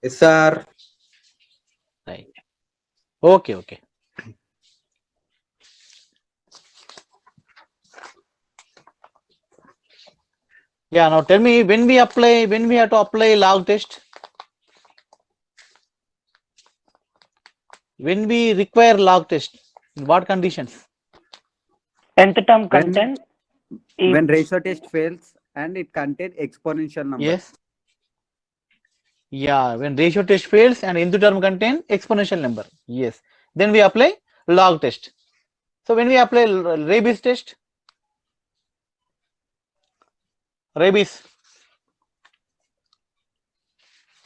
Yes, sir. Right. Okay. Yeah, now tell me when we have to apply log test, when we require log test, in what conditions? Nth term When content if ratio test fails and it contains exponential number. Yes. Yeah, when ratio test fails and nth term contain exponential number. Yes. Then we apply log test. So when we apply rabies test, rabies,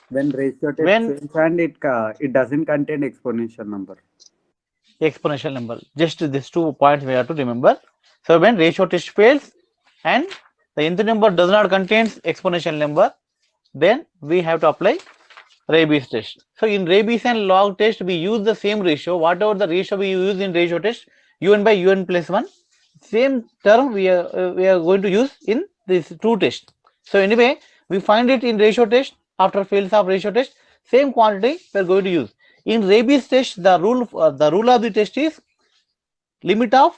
When ratio test when fails and it doesn't contain exponential number. exponential number. Just these 2 points we have to remember. So when ratio test fails and the nth number does not contains exponential number, then we have to apply rabies test. So in rabies and log test, we use the same ratio. Whatever the ratio we use in ratio test, un by un plus 1, same term we are going to use in this true test. So anyway, we find it in ratio test. After fails of ratio test, same quantity we are going to use. In rabies test, the rule of the test is limit of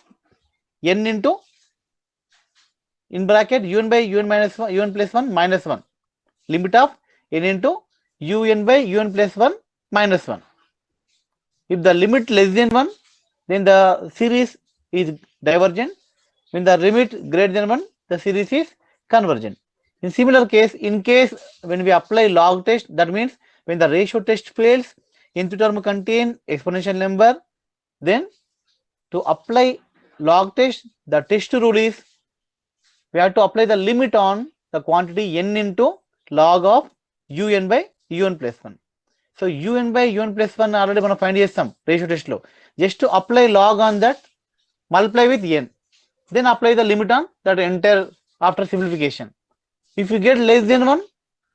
n into, in bracket, un by un minus 1, un plus 1 minus 1, limit of n into un by un plus 1 minus 1. If the limit less than 1, then the series is divergent. When the limit greater than 1, the series is convergent. In similar case, in case when we apply log test, that means when the ratio test fails, nth term contain exponential number, then to apply log test, the test rule is we have to apply the limit on the quantity n into log of un by un plus 1. So un by un plus 1 already మనం find చేస్తాం ratio test లో. Just to apply log on that, multiply with n, then apply the limit on that entire after simplification. If you get less than 1,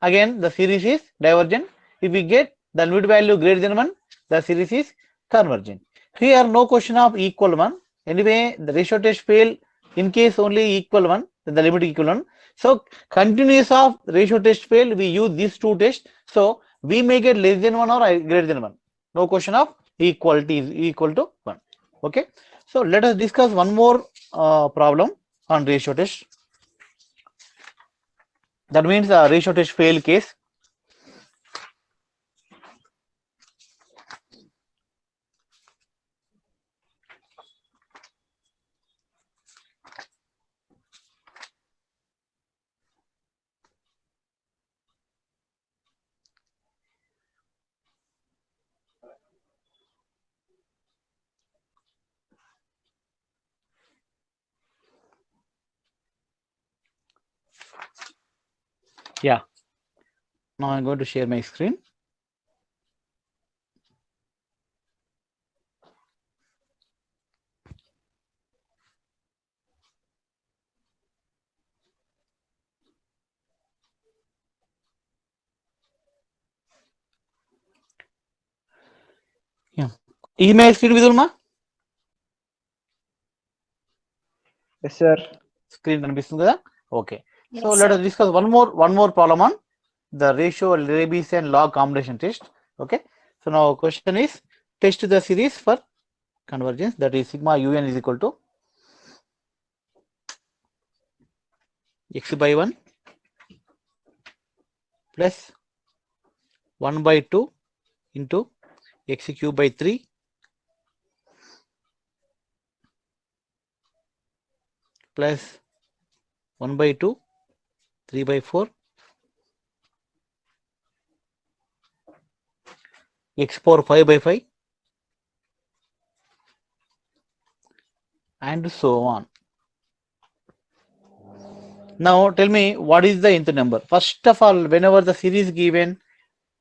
again the series is divergent. If we get the limit value greater than 1, the series is convergent. Here no question of equal 1. Anyway, the ratio test fail in case only equal 1, then the limit equal 1. So continuous of ratio test fail, we use these 2 tests. So we may get less than 1 or greater than 1. No question of equality is equal to 1. Okay. So let us discuss one more problem on ratio test. That means ratio test fail case. Yeah. Now I'm going to share my screen. Yeah. Is my screen visible, ma? yes sir. Screen కనిపిస్తుంది కదా? Okay. So Yes, let sir. us discuss one more problem on the ratio rabies and log combination test. Okay. So now question is test the series for convergence, that is sigma un is equal to x by 1 plus 1 by 2 into x cube by 3 plus 1 by 2, 3 by 4, x power 5 by 5, and so on. Now tell me what is the nth number. First of all, whenever the series given,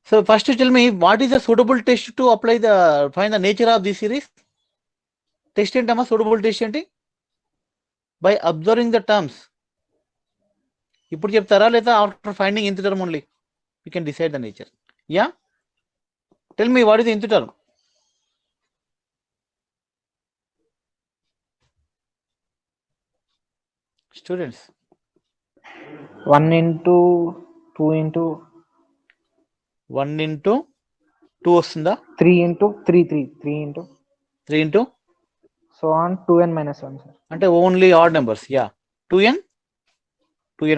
so first tell me what is the suitable test to apply the find the nature of this series. Test ఏంటమ్మా suitable test ఏంటి? By observing the terms. ఇప్పుడు చెప్తారా లేదా after finding nth term only you can decide the nature. Yeah, tell me what is the nth term. Students, 1 into 2 into 1 into 2 వస్తుందా? 3 into 3 into 3 into so on 2n minus 1, sir. అంటే only odd numbers. Yeah, 2n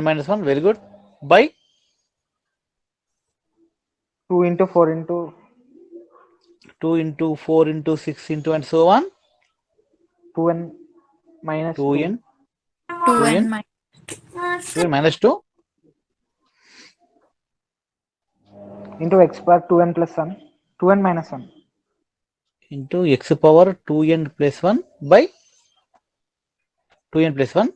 minus 1, very good. By 2 into 4 into 2 into 4 into 6 into and so on. 2n minus 2n 2n 2n minus 2 into x power 2n plus 1, 2n minus 1. into x power 2n plus 1 by 2n plus 1.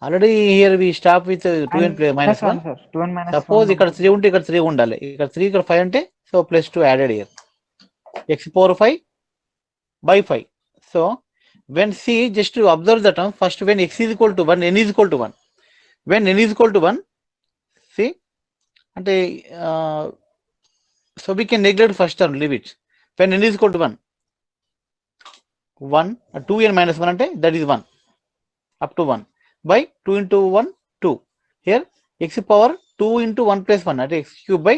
Already here we stop with 2n And minus plus 1. sir. 2n minus Suppose 1. ఇక్కడ 3 ఉంటే ఇక్కడ 3 ఉండాలి. ఇక్కడ 3 ఇక్కడ 5 అంటే so plus 2 added here. x power 5 by 5. So when C, just to observe the term, first when x is equal to 1, n is equal to 1. When n is equal to 1, see, అంటే so we can neglect first term, leave it. When n is equal to 1, 2n minus 1 అంటే that is 1 up to 1 by 2 into 1 2. Here x power 2 into 1 plus 1 at x cube by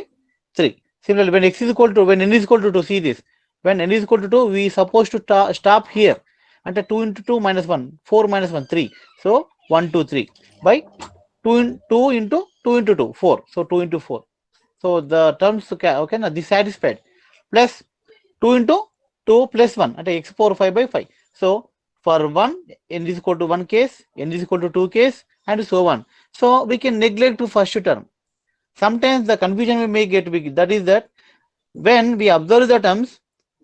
3. Similarly, when x is equal to, when n is equal to 2, see this, when n is equal to 2, we supposed to stop here. And 2 into 2 minus 1, 4 minus 1, 3. So 1, 2, 3 by 2 into 2 into 2, 4. So 2 into 4. So the terms, okay, now this satisfied. Plus 2 into 2 plus 1 at x power 5 by 5. So for 1, n is equal to 1 case, n is equal to 2 case, and so on. So we can neglect to first term. Sometimes the confusion we may get big. That is that when we observe the terms,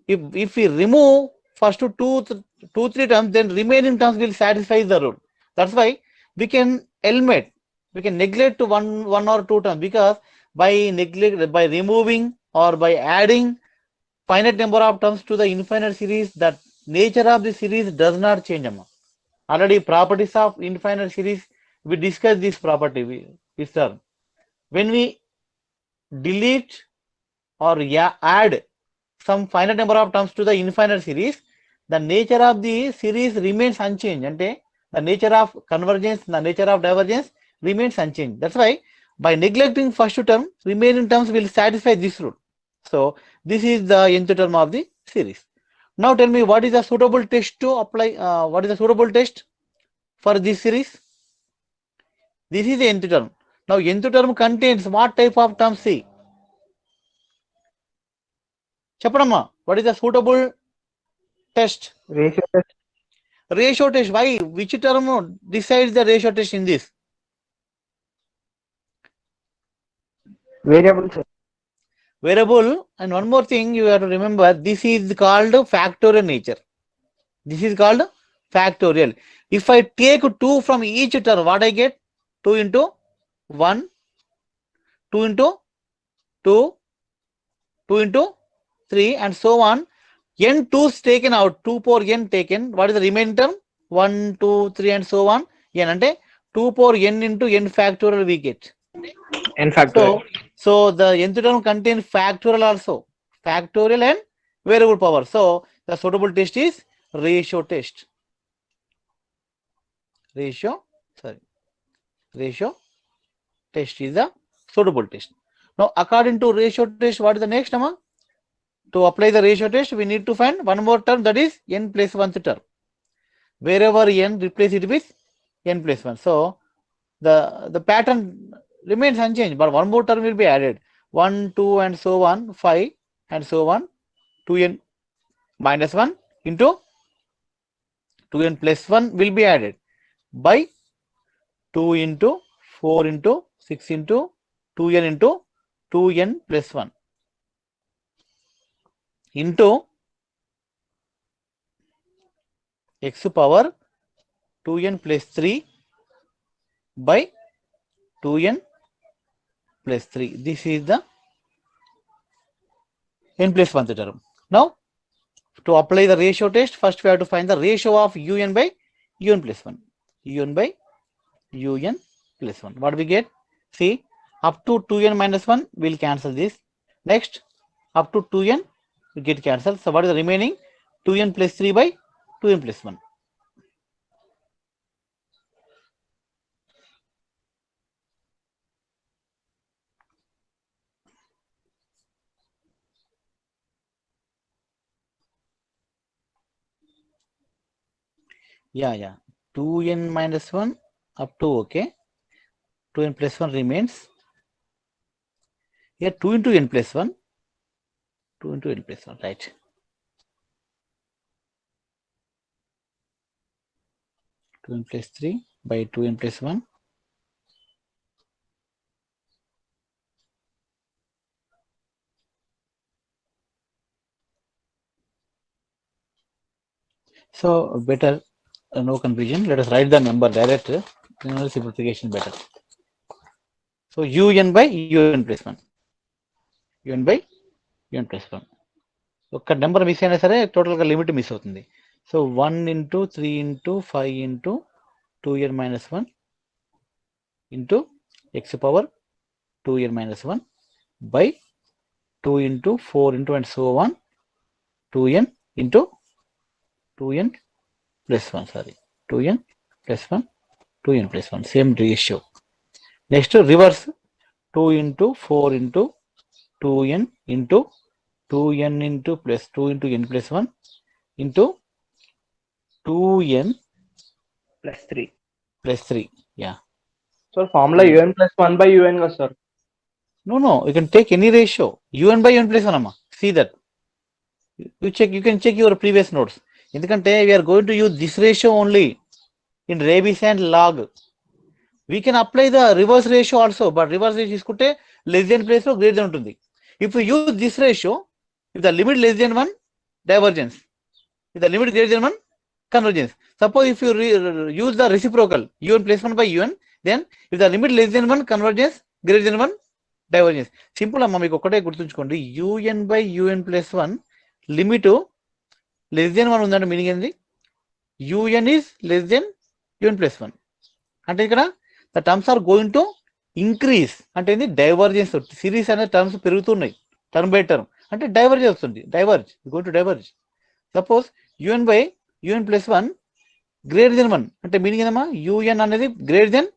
if we remove first 2-3 terms, then remaining terms will satisfy the rule. That's why we can eliminate, we can neglect to one or two terms, because by removing or by adding finite number of terms to the infinite series, that nature of the series does not change. Already properties of infinite series, we discussed this property, this term. When we delete or add some finite number of terms to the infinite series, the nature of the series remains unchanged. And the nature of convergence, the nature of divergence remains unchanged. That's why by neglecting first term, remaining terms will satisfy this rule. So this is the nth term of the series. Now tell me, what is the suitable test to apply? What is the suitable test for this series? This is the nth term. Now nth term contains what type of term? C. Chapramma, what is the suitable test? Ratio test. Ratio test. Why? Which term decides the ratio test in this? Variable, sir. Variable. And one more thing you have to remember, this is called factorial nature. This is called factorial. If I take 2 from each term, what I get? 2 into 1, 2 into 2, 2 into 3, and so on. N 2's taken out, 2 power n taken. What is the remaining term? 1, 2, 3, and so on. N ante 2 power n into n factorial we get. N factorial. So the nth term contains factorial also. Factorial and variable power. So the suitable test is ratio test. Ratio test is the suitable test. Now according to ratio test, what is the next term? To apply the ratio test, we need to find one more term, that is n plus 1th term. Wherever n, replace it with n plus 1. So the pattern remains unchanged, but one more term will be added. 1, 2, and so on, 5, and so on, 2n minus 1 into 2n plus 1 will be added by 2 into 4 into 6 into 2n into 2n plus 1 into x power 2n plus 3 by 2n plus 3. This is the n plus 1th term. Now to apply the ratio test, first we have to find the ratio of un by un plus 1. Un by un plus 1. What we get? See, up to 2n minus 1 will cancel this. Next, up to 2n will get cancelled. So what is the remaining? 2n plus 3 by 2n plus 1. Yeah. 2n minus 1 up to, okay. 2n plus 1 remains. Here 2 into n plus 1. 2 into n plus 1, right. Two n plus 3 by 2n plus 1. So better, no confusion. Let us write the number direct. Simplification better. So un by un plus 1. un by un plus 1. ఒక number miss అయినా సరే టోటల్గా limit miss అవుతుంది. So 1 into 3 into 5 into 2n minus 1 into x power 2n minus 1 by 2 into 4 into and so on 2n into 2n plus 1, sorry, 2n plus 1, 2n plus 1, same ratio. Next reverse, 2 into 4 into 2n into 2n into plus 2 into n plus 1 into 2n plus 3. plus 3. Yeah. So formula un plus 1 by un కదా sir. No, you can take any ratio. un by un plus 1 amma. See that. You can check your previous notes. ఎందుకంటే we are going to use this ratio only in rabies and log. We can apply the reverse ratio also, but reverse ratio తీసుకుంటే less than place లో greater than ఉంటుంది. If you use this ratio, if the limit less than 1, divergence. If the limit greater than 1, convergence. Suppose if you use the reciprocal un plus 1 by un, then if the limit less than 1, convergence, greater than 1, divergence. Simple అమ్మా, మీకు ఒకటే గుర్తుంచుకోండి, un by un plus 1 limit less than 1 ఉందంటే meaning ఏంది? un is less than un plus 1 అంటే ఇక్కడ the terms are going to increase అంటే ఏంది? డైవర్జెన్స్. సిరీస్ అనే టర్మ్స్ పెరుగుతున్నాయి టర్మ్ బై టర్మ్ అంటే డైవర్జ్ వస్తుంది. Going to diverge. Suppose un by un plus 1 greater than 1 అంటే మీనింగ్ ఏదమ్మా? un అనేది గ్రేటర్ దెన్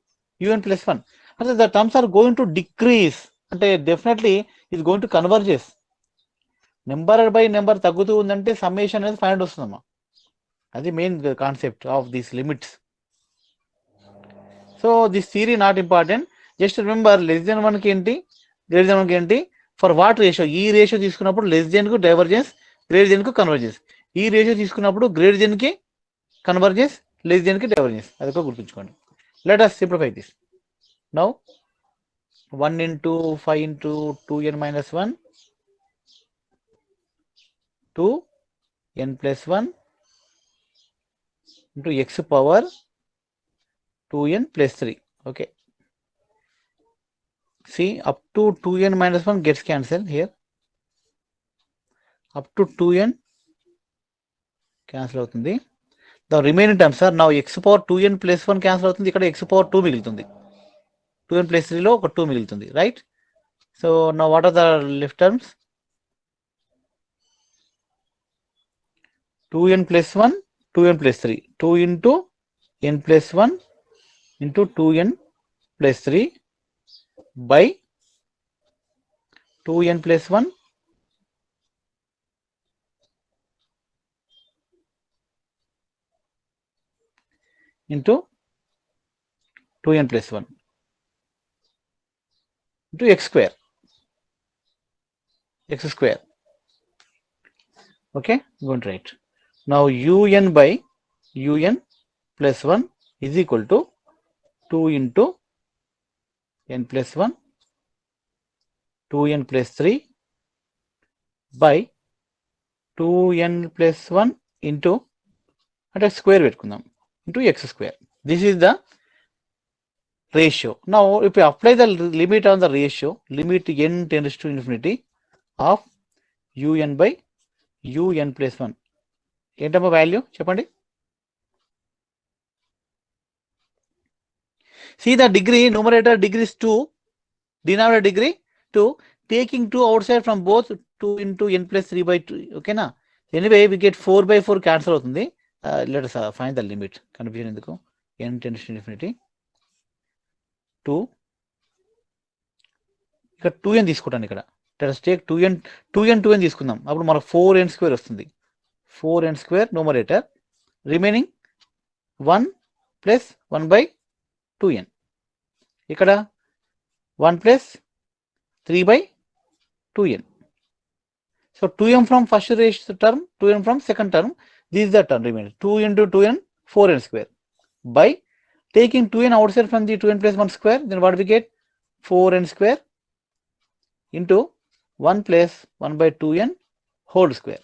un plus 1 అంటే the terms are going to decrease అంటే definitely is going to converges. Number by number తగ్గుతూ ఉందంటే summation అనేది find వస్తుందమ్మా. అది main concept of these limits. So this theory not important. Just remember less than 1కి ఏంటి, greater than 1కి ఏంటి, ఫర్ వాట్ రేషియో. ఈ రేషియో తీసుకున్నప్పుడు లెస్ దెన్ కు డైవర్జెన్స్, గ్రేటర్ దెన్ కు కన్వర్జెన్స్. ఈ రేషియో తీసుకున్నప్పుడు గ్రేటర్ దెన్ కి కన్వర్జెన్స్, లెస్ దెన్ కి డైవర్జెన్స్. అది కూడా గుర్తుంచుకోండి. Let us simplify this. Now 1 into 5 into 2n minus 1 to n plus 1 into x power 2n plus 3. Okay. See, up to 2n minus 1 gets cancelled here. Up to 2n cancel అవుతుంది. The remaining terms are now x power 2n plus 1 cancel అవుతుంది. ఇక్కడ x power 2 మిగులుతుంది. 2n plus 3 లో ఒక 2 మిగులుతుంది, right? So now what are the left terms? 2n plus 1, 2n plus 3. 2 into n plus 1 into 2n plus 3 by 2n plus 1 into 2n plus 1 into x square. Okay, going to write. Now un by un plus 1 is equal to 2 into n plus 1 2n plus 3 by 2n plus 1 into అంటే square పెట్టుకుందాం into x square. This is the ratio. Now if you apply the limit on the ratio, limit n tends to infinity of un by un plus 1. ఏంటమ్మా value చెప్పండి? See the degree, numerator degree is 2, denominator degree 2, taking 2 outside from both 2 into n plus 3 by 2. Okay na? Anyway, we get 4 by 4 cancel అవుతుంది. Let us find the limit. Confusion ఎందుకు? n tends to infinity 2. ఇక్కడ 2n తీసుకుంటాను. ఇక్కడ let us take 2n తీసుకుందాం. అప్పుడు మనకు 4n square వస్తుంది. 4n square numerator, remaining 1 plus 1 by 2n. ఇక్కడ 1 plus 3 by 2n. So 2m from first term, 2n from second term. This is the term remaining. 2 into 2n, 4n square. By taking 2n outside from the 2n plus 1 square, then what we get? 4n square into 1 plus 1 by 2n whole square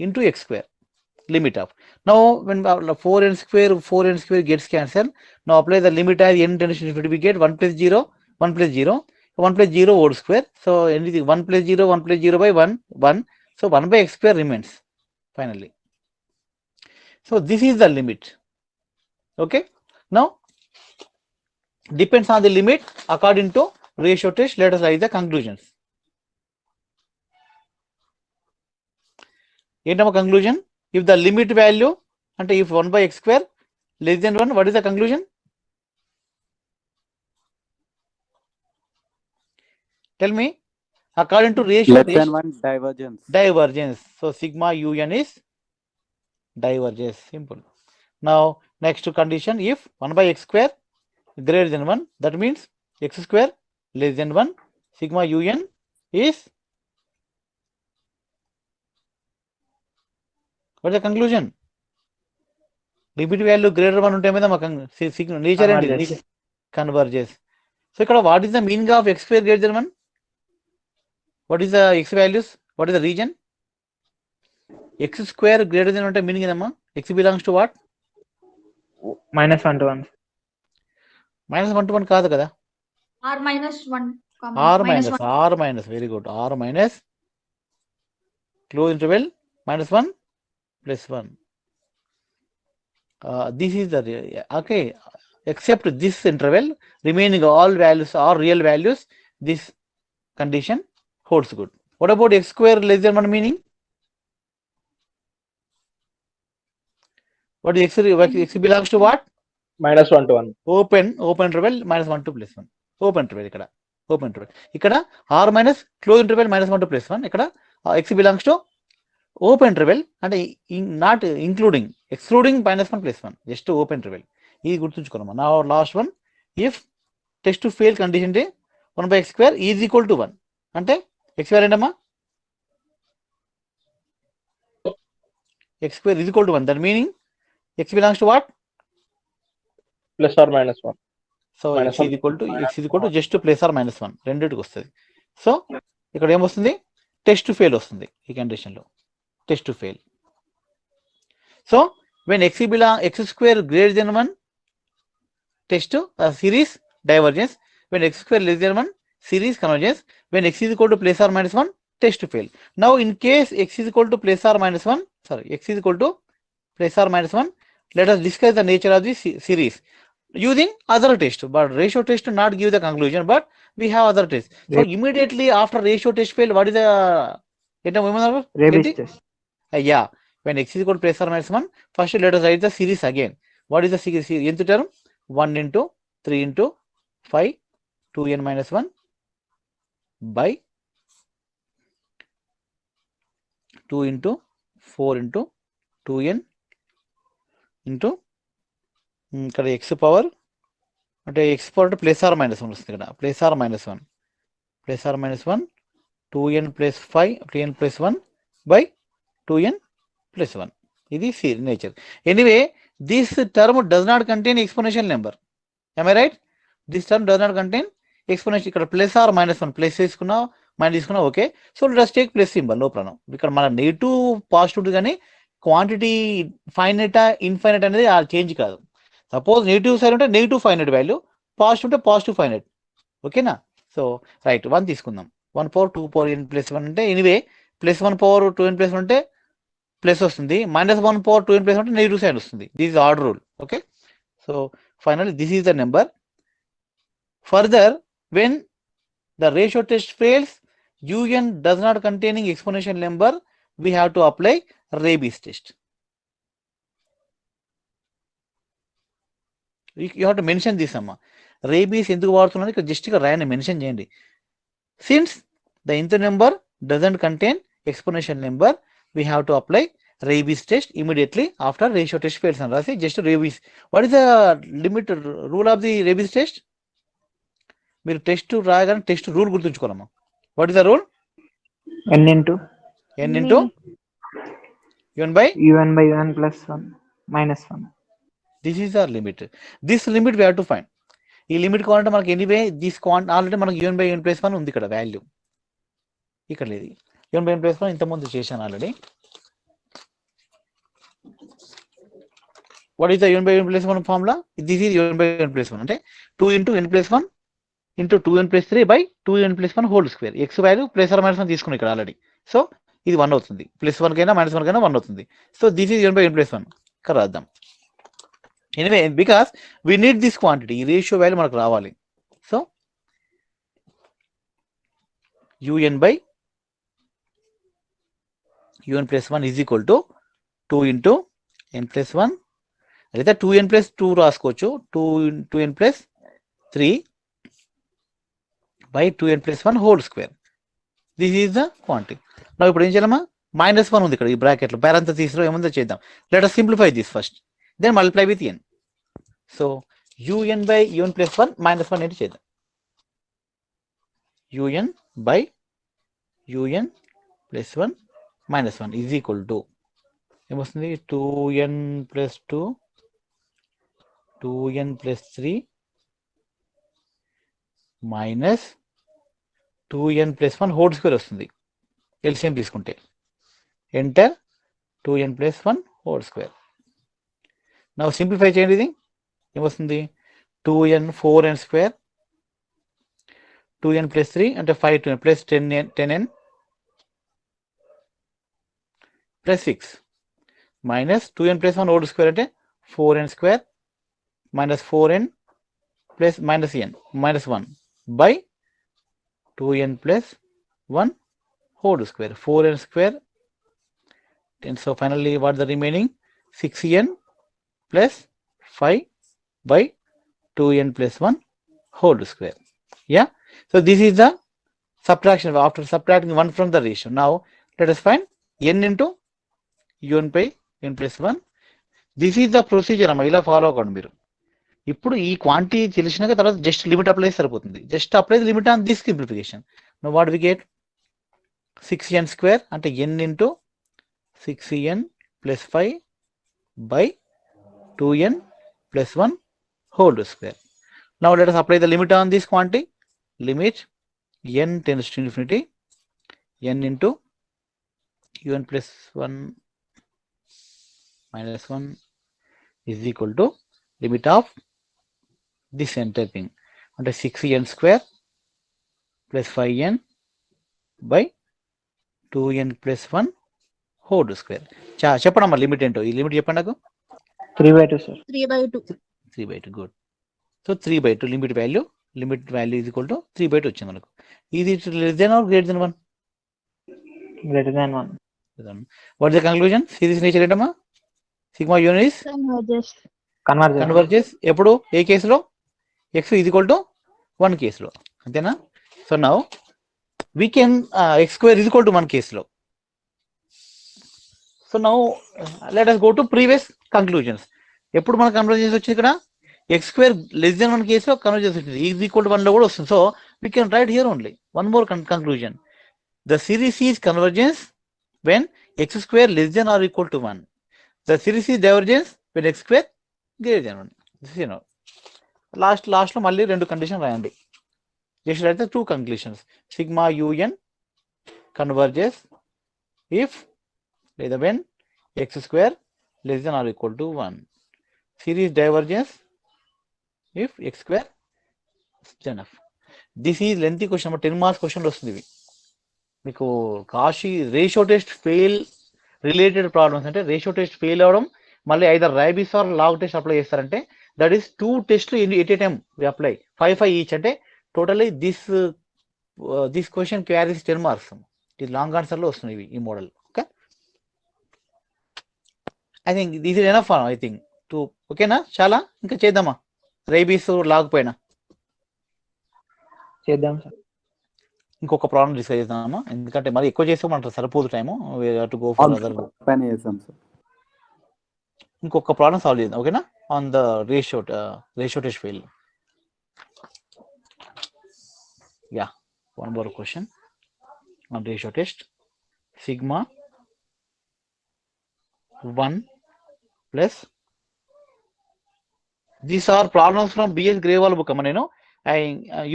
into x square. Limit of. Now when 4n square gets cancelled. Now apply the limit as n tends to infinity. We get 1 plus 0, 1 plus 0, 1 plus 0 whole square. So anything 1 plus 0, 1 plus 0 by 1, 1. So 1 by x square remains finally. So this is the limit. Okay. Now depends on the limit according to ratio test. Let us write the conclusions. ఏంటమ్మా conclusion? If the limit value, and if 1 by x square less than 1, what is the conclusion? Tell me. According to ratio Less test, than 1 divergence. divergence. So sigma un is divergence. Simple. Now next condition, if 1 by x square greater than 1, that means x square less than 1, sigma un is, what is the conclusion? Limit value greater 1 ఉంటే మీద nature ఏంటి? Converges. So ఇక్కడ what is the meaning of x square greater than 1? What is the x values? What is the region? X square greater than 1 meaning ఏదమ్మా? X belongs to what? -1 to 1. -1 to 1 కాదు కదా? R minus 1. R minus, very good. R minus close interval -1 plus 1. This is the, okay, except this interval, remaining all values are real values, this condition holds good. What about x square less than 1 meaning? What is x belongs to what? -1 to 1. Open interval -1 to +1. Open interval ఇక్కడ. Open interval. ఇక్కడ R minus close interval -1 to +1. ఇక్కడ x belongs to open interval అంటే not including, excluding -1 +1. Just to open interval. ఇది గుర్తుంచుకోనమ్మా. Now last one, if test to fail condition అంటే 1 by x square is equal to 1. అంటే x square ఏంటమ్మా? X square is equal to 1. That meaning x belongs to what? Plus or minus 1. So x is equal to just to plus or minus 1. రెండిటికి వస్తుంది. So ఇక్కడ ఏమొస్తుంది? Test to fail వస్తుంది ఈ condition లో. Test to fail. So when x square greater than 1, test series divergence. When x square less than 1, series convergence. When x is equal to plus or minus 1, test to fail. Now in case x is equal to plus or minus 1, x is equal to plus or minus 1, let us discuss the nature of the series using other test. But ratio test to not give the conclusion, but we have other test. So immediately after ratio test fail, what is the Rabies test. Yeah, when x is equal to plus or minus 1, first let us write the series again. What is the series? Nth term 1 into 3 into 5 2n minus 1 by 2 into 4 into 2n into ఇక్కడ x power అంటే x power plus or minus 1 వస్తుంది. ఇక్కడ plus or minus 1 2n plus 5 2n plus 1 by 2n plus 1. ఇది nature. Anyway this term does not contain exponential number. am I right? This term does not contain exponential. ఇక్కడ plus or minus 1 plus తీసుకున్నా minus తీసుకున్నా okay. So let's take plus symbol, no problem. ఇక్కడ మన negative positive కానీ quantity finite infinite అనేది change కాదు. Suppose negative side ఉంటే negative finite value, positive ఉంటే పాజిటివ్ ఫైనైట్. ఓకేనా? సో రైట్ 1 తీసుకుందాం. 1 పవర్ 2 పవర్ n ప్లస్ 1 అంటే anyway plus 1 power 2n plus 1 అంటే ప్లస్ వస్తుంది, -1 పవర్ 2n ప్లస్ 1 అంటే నెగిటివ్ సైడ్ వస్తుంది. This is order rule. Okay. So finally this is the number. Further, when the ratio test fails, un does not containing exponential number, we have to apply Rabies test. You have to mention this amma. Rabies ఎందుకు వాడుతున్నారు ఇక్కడ just గా రాయని mention చేయండి. Since the nth number doesn't contain exponential number, we have to apply rabies test immediately after ratio test fails అని రాసి just rabies. What is the limit rule of the rabies test? మీరు test రాగానే test rule గుర్తుంచుకోవాలమ్మా. What is the rule? n into n into un by un plus 1 minus 1. this is our limit. This limit we have to find. ఈ limit కావాలంటే మనకి anyway this already మనకి un by un plus 1 ఉంది ఇక్కడ value, ఇక్కడ లేదు. un by un plus 1 ఇంతకుముందు చేశాను already. What is the un by un plus 1 formula? This is un by un plus 1 అంటే 2 into n plus 1 into 2n plus 3 by 2n plus 1 whole square. x value plus or minus 1 తీసుకుని ఇక్కడ already. So ఇది 1 అవుతుంది, plus 1 కైనా minus 1 కైనా 1 అవుతుంది. So this is un by un plus 1 ఇక్కడ రాద్దాం. Anyway because we need this quantity, ఈ రేషియో వాల్యూ మనకు రావాలి. So un by un plus 1 is equal to 2 into n plus 1 లేదా 2n plus 2 రాసుకోవచ్చు, 2n plus 3 by 2n plus 1 whole square. This is the quantity. నా ఇప్పుడు ఏం చేయాలమ్మా? -1 ఉంది ఇక్కడ ఈ బ్రాకెట్లో, పారెంథసిస్ లో ఏముందో చేద్దాం. Let us simplify this first, then multiply with n. సో un by un plus 1 -1 ఏంటి చేద్దాం. un by un plus 1 -1 is equal to ఏమొస్తుంది? 2n plus 2 2n plus 3 minus 2n plus 1 whole square వస్తుంది ఎల్సిఎం తీసుకుంటే. Enter 2n plus 1 whole square. నా simplify చేయండి, ఇది ఏమొస్తుంది? 2n 4n square 2n plus 3 అంటే 5 plus 10n plus 6 minus 2n plus 1 whole square అంటే 4n square minus 4n plus minus n minus 1 by 2n plus 1 whole square, 4n square. And so finally what the remaining? 6n plus 5 by 2n plus 1 whole square. Yeah, so this is the subtraction after subtracting 1 from the ratio. Now let us find n into un by n plus 1. This is the procedure అమ్మా, ఇలా follow అవ్వండి మీరు. ఇప్పుడు ఈ quantity తెలిసినాక తర్వాత just limit apply సరిపోతుంది. Just apply limit on this simplification. Now what we get? 6n square అంటే n into 6n plus 5 by 2n plus 1 whole square. Now let us apply the limit on this quantity. Limit n tends to infinity n into un plus 1 minus 1 is equal to limit of this entire thing అంటే 6n square plus 5n by 2n plus 1 whole square. చెప్పండి అమ్మా limit ఏంటో, ఈ limit చెప్పండి నాకు. 3/2 sir. 3/2. 3/2 good. So 3/2 limit value is equal to 3/2 వచ్చింది మనకు. ఇది less than or greater than 1? Greater than 1. What is the conclusion? Series nature ఏంటమ్మా? సిగ్మా యూన్ ఇస్ కన్వర్జెస్ ఎప్పుడు? ఏ కేసులో? x ఈజ్ ఈక్వల్ టు 1 కేసులో, అంతేనా? So now we can x square is equal to 1 కేసులో. So now let us go to previous conclusions. ఎప్పుడు మన కన్వర్జెన్స్ వచ్చింది ఇక్కడ? x స్క్వేర్ లెస్ దెన్ 1 కేసులో కన్వర్జెన్స్ వచ్చింది, ఈజ్ ఈక్వల్ టు 1 లో కూడా వస్తుంది. So we can write here only one more conclusion. The series is convergence when x square less than or equal to 1. The series is divergence when x square greater than 1. This is last లో మళ్ళీ 2 condition రాయండి. Just right the 2 conclusions. Sigma un converges if లేదా when x square less than or equal to 1. Series divergence if x square is enough. This is lengthy question, 10 marks question వస్తుంది ఇవి మీకు. Cauchy ratio test fail related problems అంటే ratio test fail అవడం, మళ్ళీ either Raabe's or log test apply చేస్తారంటే that is 2 టెస్ట్లు at a time we apply 5 each. అంటే totally this question carries 10 marks. ఇది లాంగ్ ఆన్సర్ లో వస్తుంది ఈ model. Okay, I think this is enough I think too. ఓకేనా? చాలా ఇంకా చేద్దామా? రైబీస్ లాగ్ పైన చేద్దాం సార్. ఇంకొక ప్రాబ్లం డిస్కస్ చేద్దామా, ఎందుకంటే మరి ఎక్కువ చేస్తే మనకు సరిపోదు time, to go for other. పైన చేసాం సార్. ఇంకొక ప్రాబ్లం సాల్వ్ చేద్దాం, ఓకేనా, on the ratio test fail. Yeah, one more question on ratio test. Sigma 1 plus, these are problems from BS Grewal book అమ్మ. నేను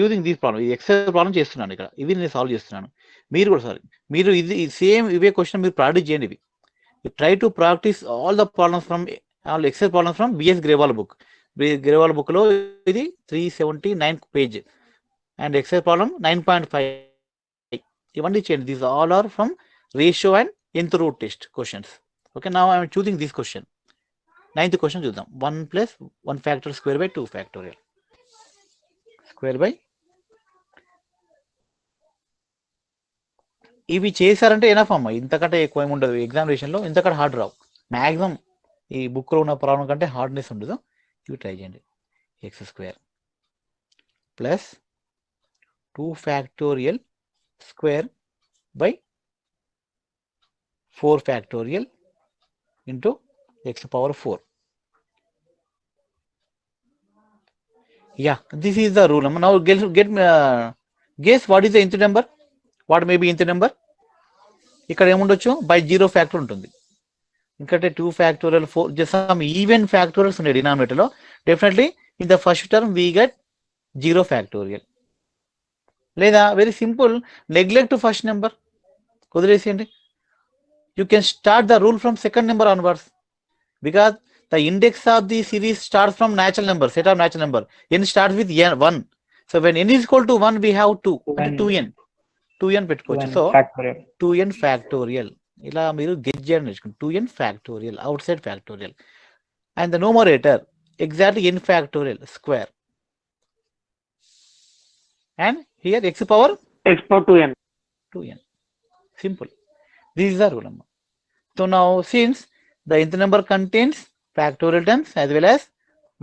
యూజింగ్ దీస్ ప్రాబ్లమ్, ఇది XL problem చేస్తున్నాను ఇక్కడ, ఇవి నేను సాల్వ్ చేస్తున్నాను. మీరు కూడా సారీ, మీరు ఇది సేమ్ ఇవే క్వశ్చన్ మీరు ప్రాక్టీస్ చేయండి. ఇవి try to practice all the problems from all excel problems from BS Grewal book. Grewal book లో ఇది 379 పేజ్ అండ్ ఎక్సెల్ ప్రాబ్లమ్ 9.5. ఇవన్నీ చేయండి. These all are from ratio and nth root test questions. Okay, now I am choosing this question. 9th question చూద్దాం. 1 plus 1 factorial square by 2 factorial square by. ఇవి చేశారంటే enough అమ్మ, ఇంతకంటే ఎక్కువ ఏమి ఉండదు ఎగ్జామినేషన్లో, ఇంతకంటే హార్డ్ రావు. మ్యాక్సిమం ఈ బుక్లో ఉన్న ప్రాబ్లం కంటే హార్డ్నెస్ ఉండదు. ఇవి ట్రై చేయండి. X square plus 2 factorial square by 4 factorial into x power 4. Yeah, this is the rule. Now guess what is the nth number? What may be nth number? ఇక్కడ ఏముండొచ్చు, by 0 factor ఉంటుంది. ఇంకంటే 2 factorial 4, just some even factorials ఉన్నాయి denominator లో. Definitely in the first term we get 0 factorial. లేదా very simple, neglect first number, వదిలేసేయండి. You can start the rule from second number onwards, because the index of the series starts from natural number, set of natural number. n starts with 1. So when n is equal to 1 we have 2, అంటే 2n పెట్టుకోవచ్చు. So 2n factorial, ఇలా మీరు get చేయడం నేర్చుకోండి. 2n factorial, out side factorial, and the numerator exactly n factorial square, and here x power 2n. Simple. This is the rule. So now since the nth number contains factorial terms as well as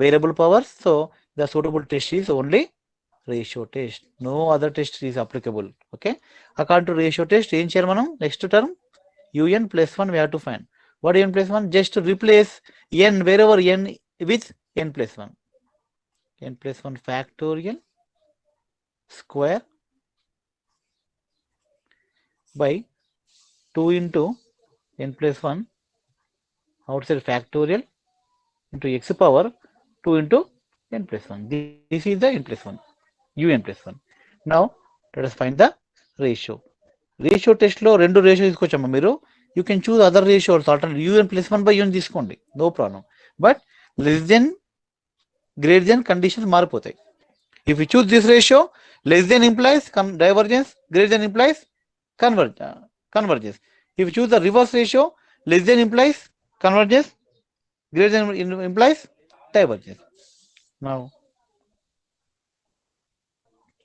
variable powers, so the suitable test is only ratio test. No other test is applicable. Okay, according to ratio test ఏం చేయాలి మనం, next term un plus 1 we have to find. What n plus 1? Just to replace n wherever n with n plus 1. n plus 1 factorial square by 2 into n plus 1 outside factorial into x power 2 into n plus 1. This is the n plus 1, un plus 1. Now let us find the ratio. Ratio test లో రెండు ratio తీసుకోవచ్చమ్మా మీరు. You can choose other ratios, alternate un plus 1 by un తీసుకోండి, no problem. But less than greater than conditions మారిపోతాయి. If you choose this ratio, less than implies divergence, greater than implies convergence. If you choose the reverse ratio, less than implies convergence, greater than implies divergence. Now,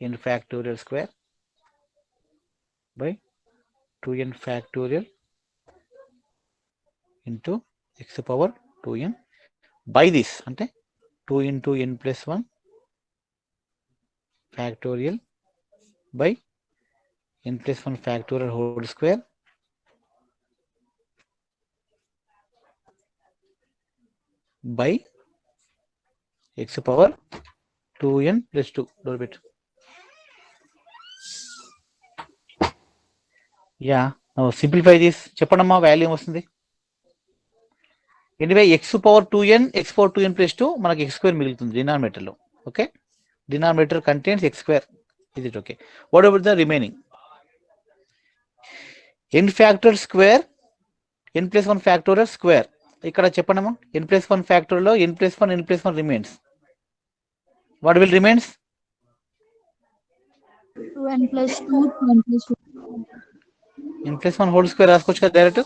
n factorial square by 2n factorial into x power 2n by this, ante 2 into n plus 1 factorial by n plus 1 factorial whole square by x power 2n plus 2. Door bit. Yeah, now simplify this. చెప్పండమ్మా, value వస్తుంది. Anyway x power 2n, x power 2n plus 2 మనకి x square మిగులుతుంది denominator లో. Okay, denominator contains x square. Is it okay? What about the remaining? n factorial square, n plus 1 factorial square. ఇక్కడ చెప్పండమ్మా, n plus 1 factorial లో n plus 1 remains. What will remains? 2n plus 2, 2n plus 2. n plus 1 whole square రాసుకోవచ్చు కదా direct.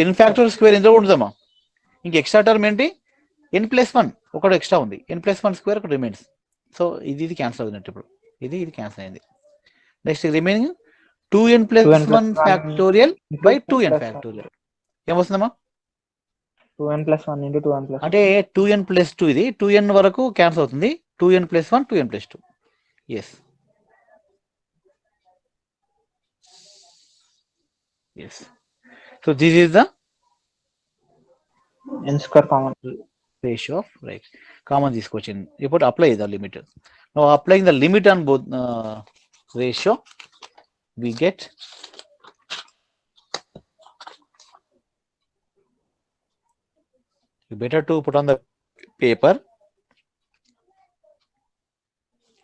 n factorial square ఎందులో ఉంటుందమ్మా, ఇంక extra term ఏంటి, n plus 1 ఒకటి ఎక్స్ట్రా ఉంది, n plus 1 స్క్వేర్ ఒకటి రిమైన్స్. సో ఇది క్యాన్సిల్ అవుతున్నట్టు ఇప్పుడు, ఇది క్యాన్సిల్ అయింది. Next remaining 2n plus 1 factorial by 2n factorial ఏమొస్తుందమ్మా, 2n plus 1 into 2n plus 1. అంటే 2n plus 2, ఇది 2n వరకు క్యాన్సిల్ అవుతుంది. 2n plus 1, 2n plus 2. Yes. Yes. So this is the n square common. ratio of right. Common this question. You put apply the limit. Now applying the limit on both ratio, we get better to put on the paper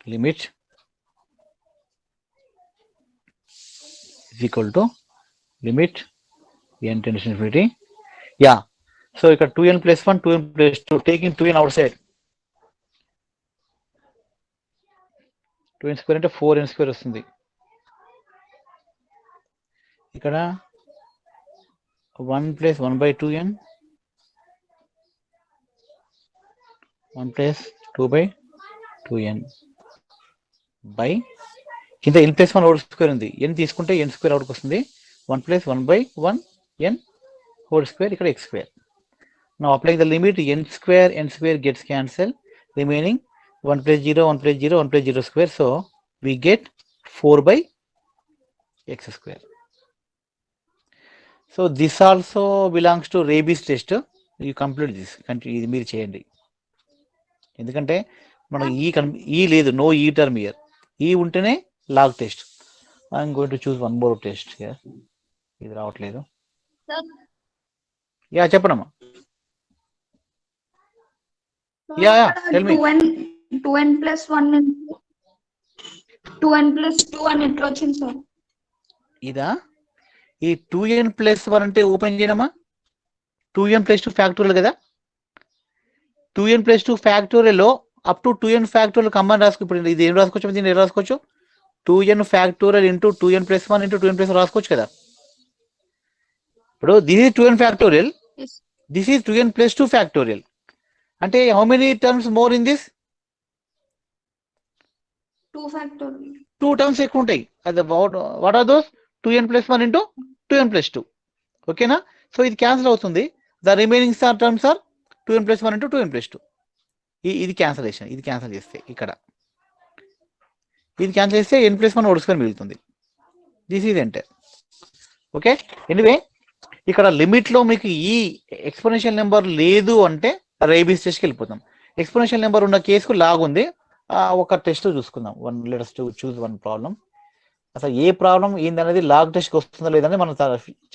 limit is equal to limit n tends to infinity. Yeah. So you got 2n plus 1, 2n plus 2, taking 2n outside. 2n square అంటే 4n square వస్తుంది. ఇక్కడ 1 plus 1 by 2n, 1 plus 2 by 2n by కింద n plus 1 whole square ఉంది. n తీసుకుంటే n square అవుట్కి వస్తుంది. 1 plus 1 by 1 n whole square ఇక్కడ x square. Now applying the limit n square gets cancelled, remaining 1 plus 0, 1 plus 0, 1 plus 0 square. So we get 4 by x square. So this also belongs to rabies test. You complete this. ఇది మీరు చేయండి. ఎందుకంటే మనం ఈ లేదు, no ఈ term here. ఈ ఉంటేనే log test. I'm going to choose one more test here. ఇది రావట్లేదు. యా చెప్పనమ్మా. Yeah tell me. 2n plus 1 2n plus 2 అని ఎట్లా వచ్చింది సార్? ఇదా ఈ 2n plus 1 అంటే ఓపెన్ చేయడమా? 2n plus 2 ఫ్యాక్టోరియల్ కదా. 2n plus 2 ఫ్యాక్టోరియల్ లో up to 2n factorial command రాసుకో. ఇప్పుడు ఇది ఏం రాసుకోవచ్చు, దీన్ని ఏం రాసుకోవచ్చు? 2n factorial into 2n plus 1 into 2n plus 1 రాసుకోవచ్చు కదా. ఇప్పుడు this is 2n factorial, this is 2n plus 2 factorial. అంటే how many terms more in this? 2 factorial. 2 terms ఎక్కువ ఉంటాయి. అది what are those? 2n plus 1 into 2n plus 2. ఓకేనా? So ఇది cancel అవుతుంది. The remaining terms are 2n plus 1 into 2n plus 2. ఇది cancellation. ఇది cancel చేస్తే ఇక్కడ ఇది క్యాన్సిల్ చేస్తే n plus 1 హోల్ స్క్వేర్ మిగులుతుంది. This is enter. Okay. Anyway ఇక్కడ లిమిట్ లో మీకు ఈ ఎక్స్పోనెన్షియల్ నెంబర్ లేదు అంటే రేబీస్ టెస్ట్కి వెళ్ళిపోతాం. ఎక్స్పోనెన్షియల్ నెంబర్ ఉన్న కేసుకు లాగ్ ఉంది. ఒక టెస్ట్ చూసుకుందాం. Let us choose one problem. అసలు ఏ ప్రాబ్లం ఏందనేది లాగ్ టెస్ట్కి వస్తుందో లేదని మనం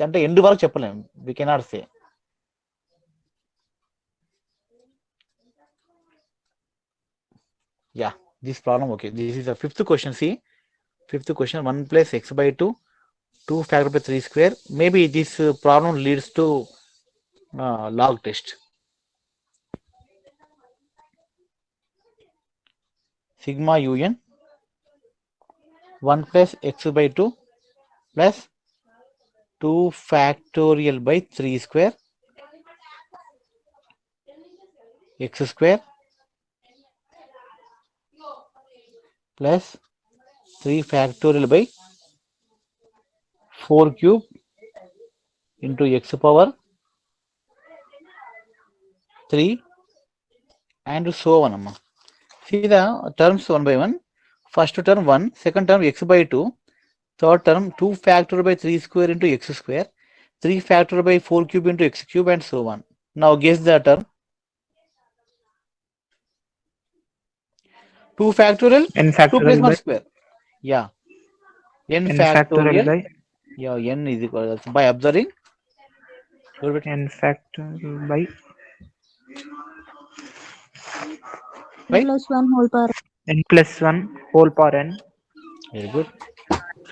అంటే ఎండ్ వరకు చెప్పలేము. We cannot say. Yeah, this problem, okay. This is the fifth question. See, fifth question, 1 plus x by 2, 2 factor by 3 square. Maybe this problem leads to log test. Sigma un 1 plus x by 2 plus 2 factorial by 3 square x square plus 3 factorial by 4 cube into x power 3 and so on. See the terms one by one. First term 1, second term x by 2, third term 2 factorial by 3 square into x square, 3 factorial by 4 cube into x cube and so on. Now guess the term. 2 factorial, n 2 factorial plus 1 by square. Yeah. N n factorial factorial by yeah, n is equal to, by observing n factorial by plus 1 whole power. n plus 1 whole power n. very good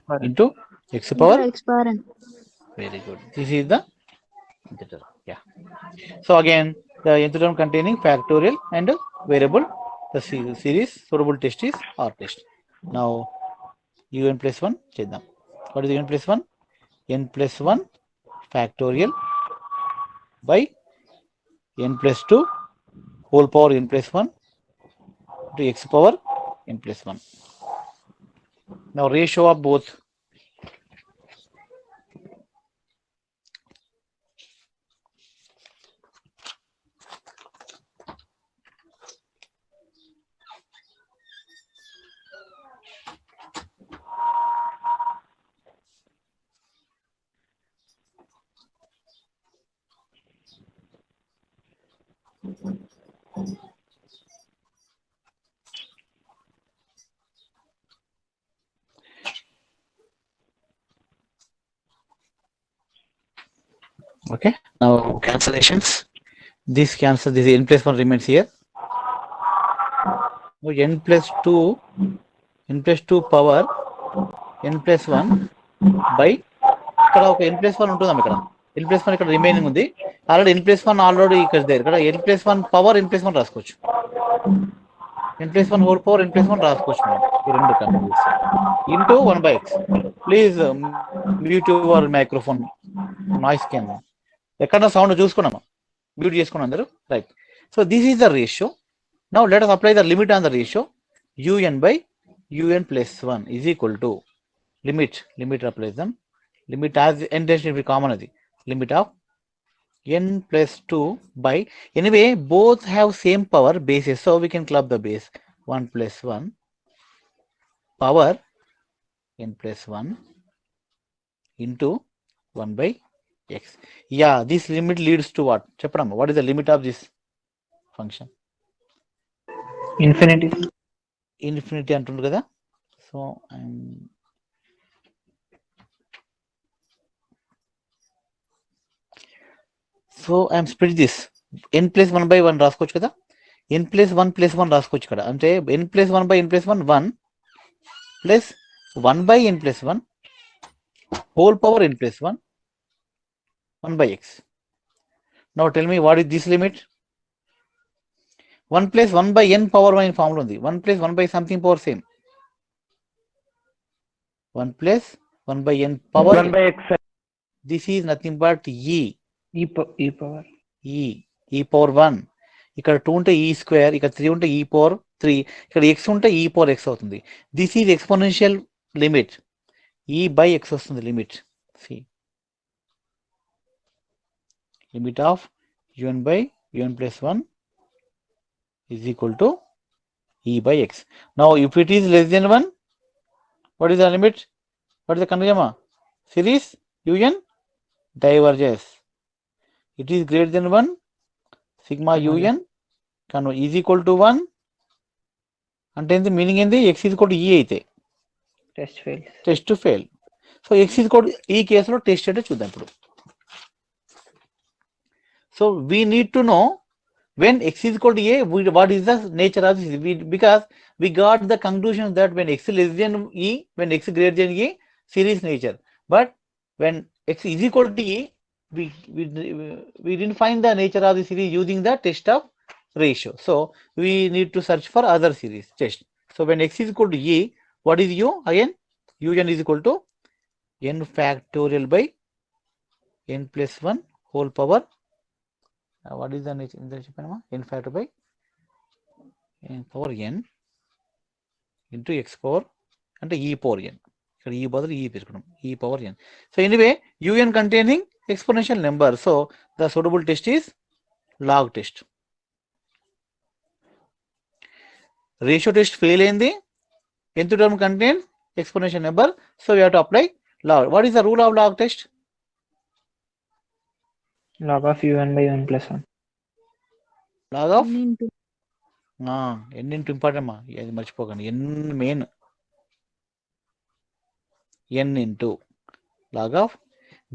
Power n. into x power. X power n. Very good. This is the nth term. Yeah. So again, the nth term containing factorial and variable. The series suitable test is R test. Now un plus 1 cheddam. What is un plus 1? N plus 1 factorial by n plus 2 whole power n plus 1 to x power n plus 1. Now ratio of both. Okay. Now cancellations. This cancel. This n plus 1 remains here. So n plus 2 power n plus 1 by ఇక్కడ ఒక n plus 1 ఉంటుందాం ఇక్కడ n plus 1 ఇక్కడ remaining ఉంది already n plus 1 already ఇక్కడ n plus 1 power n plus 1 రాసుకోవచ్చు n plus 1 whole power n plus 1 రాసుకోవచ్చు మనం ఈ రెండు completes into 1 by x. Please mute your microphone noise can ఎక్కడ సౌండ్ చూసుకున్నామా మ్యూట్ చేసుకున్నాం అందరూ right. So this is the ratio. Now let us apply the limit on the ratio un by un plus 1 is equal to limit applies them limit as n tends to be common as limit of n plus 2 by anyway both have same power bases, so we can club the base 1 plus 1 power n plus 1 into 1 by x. Yeah, this limit leads to what? Cheppadam, what is the limit of this function? Infinity. Infinity అంటుండ్రు కదా. So I'm split this n plus 1 by 1 రాసుకోవచ్చు కదా. n plus 1 plus 1 రాసుకోవచ్చు కదా. అంటే n plus 1 by n plus 1 1 plus 1 by n plus 1 whole power n plus 1 1 by x. Now tell me what is this limit? 1 plus 1 by n power 1 in formula ఉంది. 1 plus 1 by something power same. 1 plus 1 by n power 1 by x. This is nothing but E power. E power 1. ఇక్కడ 2 ఉంటే e square, ఇక్కడ 3 ఉంటే e power 3, ఇక్కడ x ఉంటే e power x అవుతుంది. This is exponential limit. E by x వస్తుంది limit. See. Limit of un by un plus 1 is equal to e by x. Now if it is less than 1, what is the limit? What is the conjugate? Series un diverges. It is greater than 1, sigma un is equal to 1. అంటే meaning ఏంది? x is equal to e అయితే test fail. So x is equal to ఈ కేసులో test అంటే చూద్దాం ఇప్పుడు. So we need to know when x is equal to a, what is the nature of this? Because we got the conclusion that when x less than e, when x greater than e, series nature. But when x is equal to e, we didn't find the nature of the series using the test of ratio. So we need to search for other series test. So when x is equal to e, what is u? Again, un is equal to n factorial by n plus 1 whole power. What is the nature? N factor by n power n into x power and e power n. E bother e power n. So anyway, un containing exponential number. So the suitable test is log test. Ratio test fail in the nth term contains exponential number. So we have to apply log. What is the rule of log test? Log of un by un plus 1. Log of n into n into important ma అది మర్చిపోకండి n main n into log of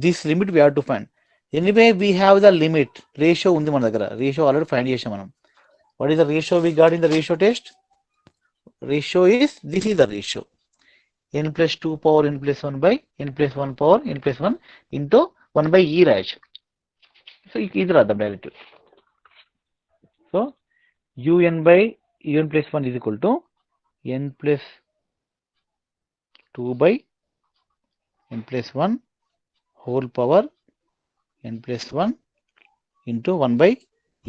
this limit we have to find. Anyway we have the limit ratio ఉంది మన దగ్గర ratio already find చేసాం మనం. What is the ratio we got in the ratio test? Ratio is this is the ratio n plus 2 power n plus 1 by n plus 1 power n plus 1 into 1 by e రాయొచ్చు. So ఇది రాద్దాం direct. So un by un plus 1 is equal to n plus 2 by n plus 1 whole power n plus 1 into 1 by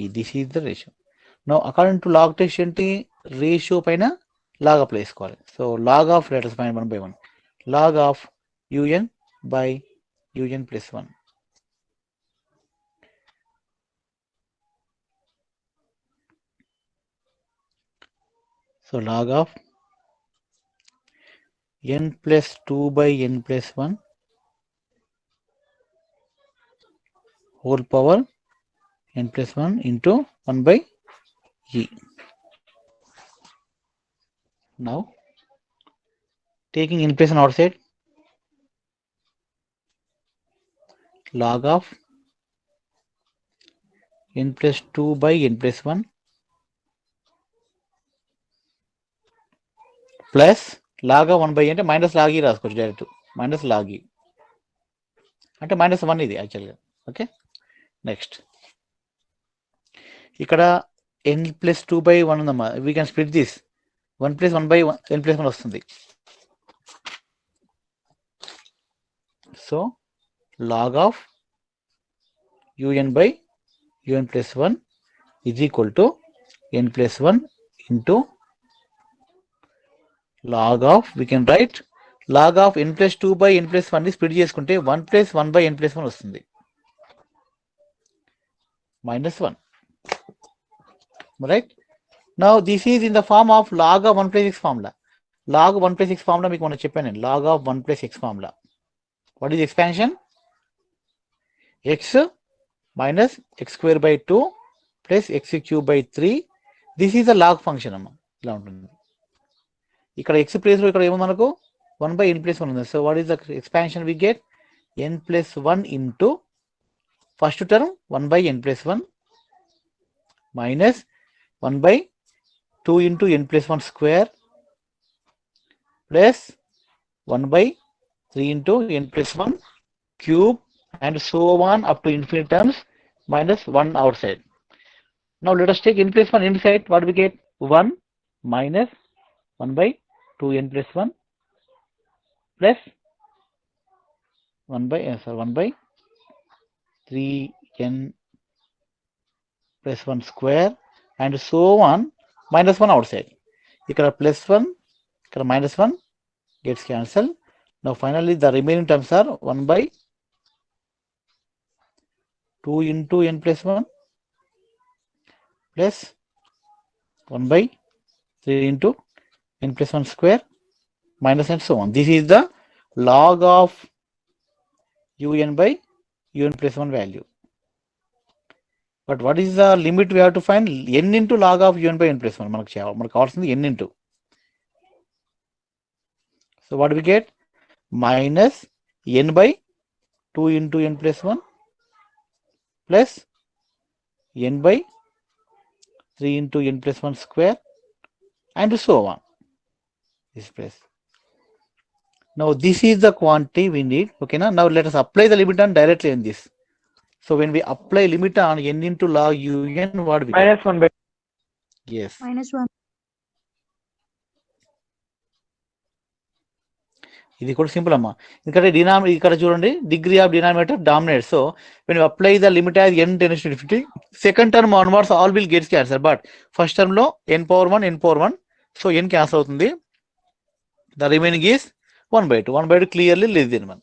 e. This is the ratio. Now according to log test ఏంటి ratio పైన log apply చేసుకోవాలి. So log of let us find 1 by 1. Log of un by un plus 1. So log of n plus 2 by n plus 1 whole power n plus 1 into 1 by e. Now taking in place on outside, log of n plus 2 by n plus 1 plus లాగా 1 by అంటే minus లాగి రాసుకోవచ్చు direct minus లాగి అంటే -1 ఇది యాక్చువల్గా. Okay next ఇక్కడ n plus 2 by 1 ఉందమ్మా, we can split this 1 plus 1 by n plus 1 వస్తుంది. So log of un by un plus 1 is equal to n plus 1 into log of, we can write log of n plus 2 by n plus 1 ని split చేసుకుంటే 1 plus 1 by n plus 1 వస్తుంది -1. Right? Now this is in the form of log of 1 plus x formula. Log 1 plus x formula మీకు మనం చెప్పాను నేను, log of 1 plus x formula. What is expansion? x minus x square by 2 plus x cube by 3. This is a log function అమ్మా, ఇలా ఉంటుంది. ఇక్కడ x place లో ఇక్కడ ఏమో మనకు 1 by n plus 1 ఉంది. So what is the expansion we get? n plus 1 into first term 1 by n plus 1 minus 1 by 2 into n plus 1 square plus 1 by 3 into n plus 1 cube and so on up to infinite terms minus 1 outside. Now let us take n plus 1 inside. What we get? 1 minus 1 by 2n plus 1 plus 1 by 3n plus 1 square and so on minus 1 outside. Here plus 1, here minus 1 gets cancelled. Now finally the remaining terms are 1 by 2 into n plus 1 plus 1 by 3 into n plus 1 square minus and so on. This is the log of un by un plus 1 value. But what is the limit we have to find? n into log of un by n plus 1. మనకు కావాల్సింది n into. So what do we get? Minus n by 2 into n plus 1 plus n by 3 into n plus 1 square and so on. This place. Now this is the quantity we need. Okay, now let us apply the limit on directly in this. So when we apply limit on n into log un, what we get? -1 by Yes. -1. ఇది కూడా simple అమ్మా, ఎందుకంటే ఇక్కడ చూడండి degree of denominator dominate. So when you apply the limit as n tends to infinity, second term onwards all will get cancelled, but first term లో n power 1, so n cancel అవుతుంది. The remaining is 1 by 2. 1 by 2 clearly less than 1.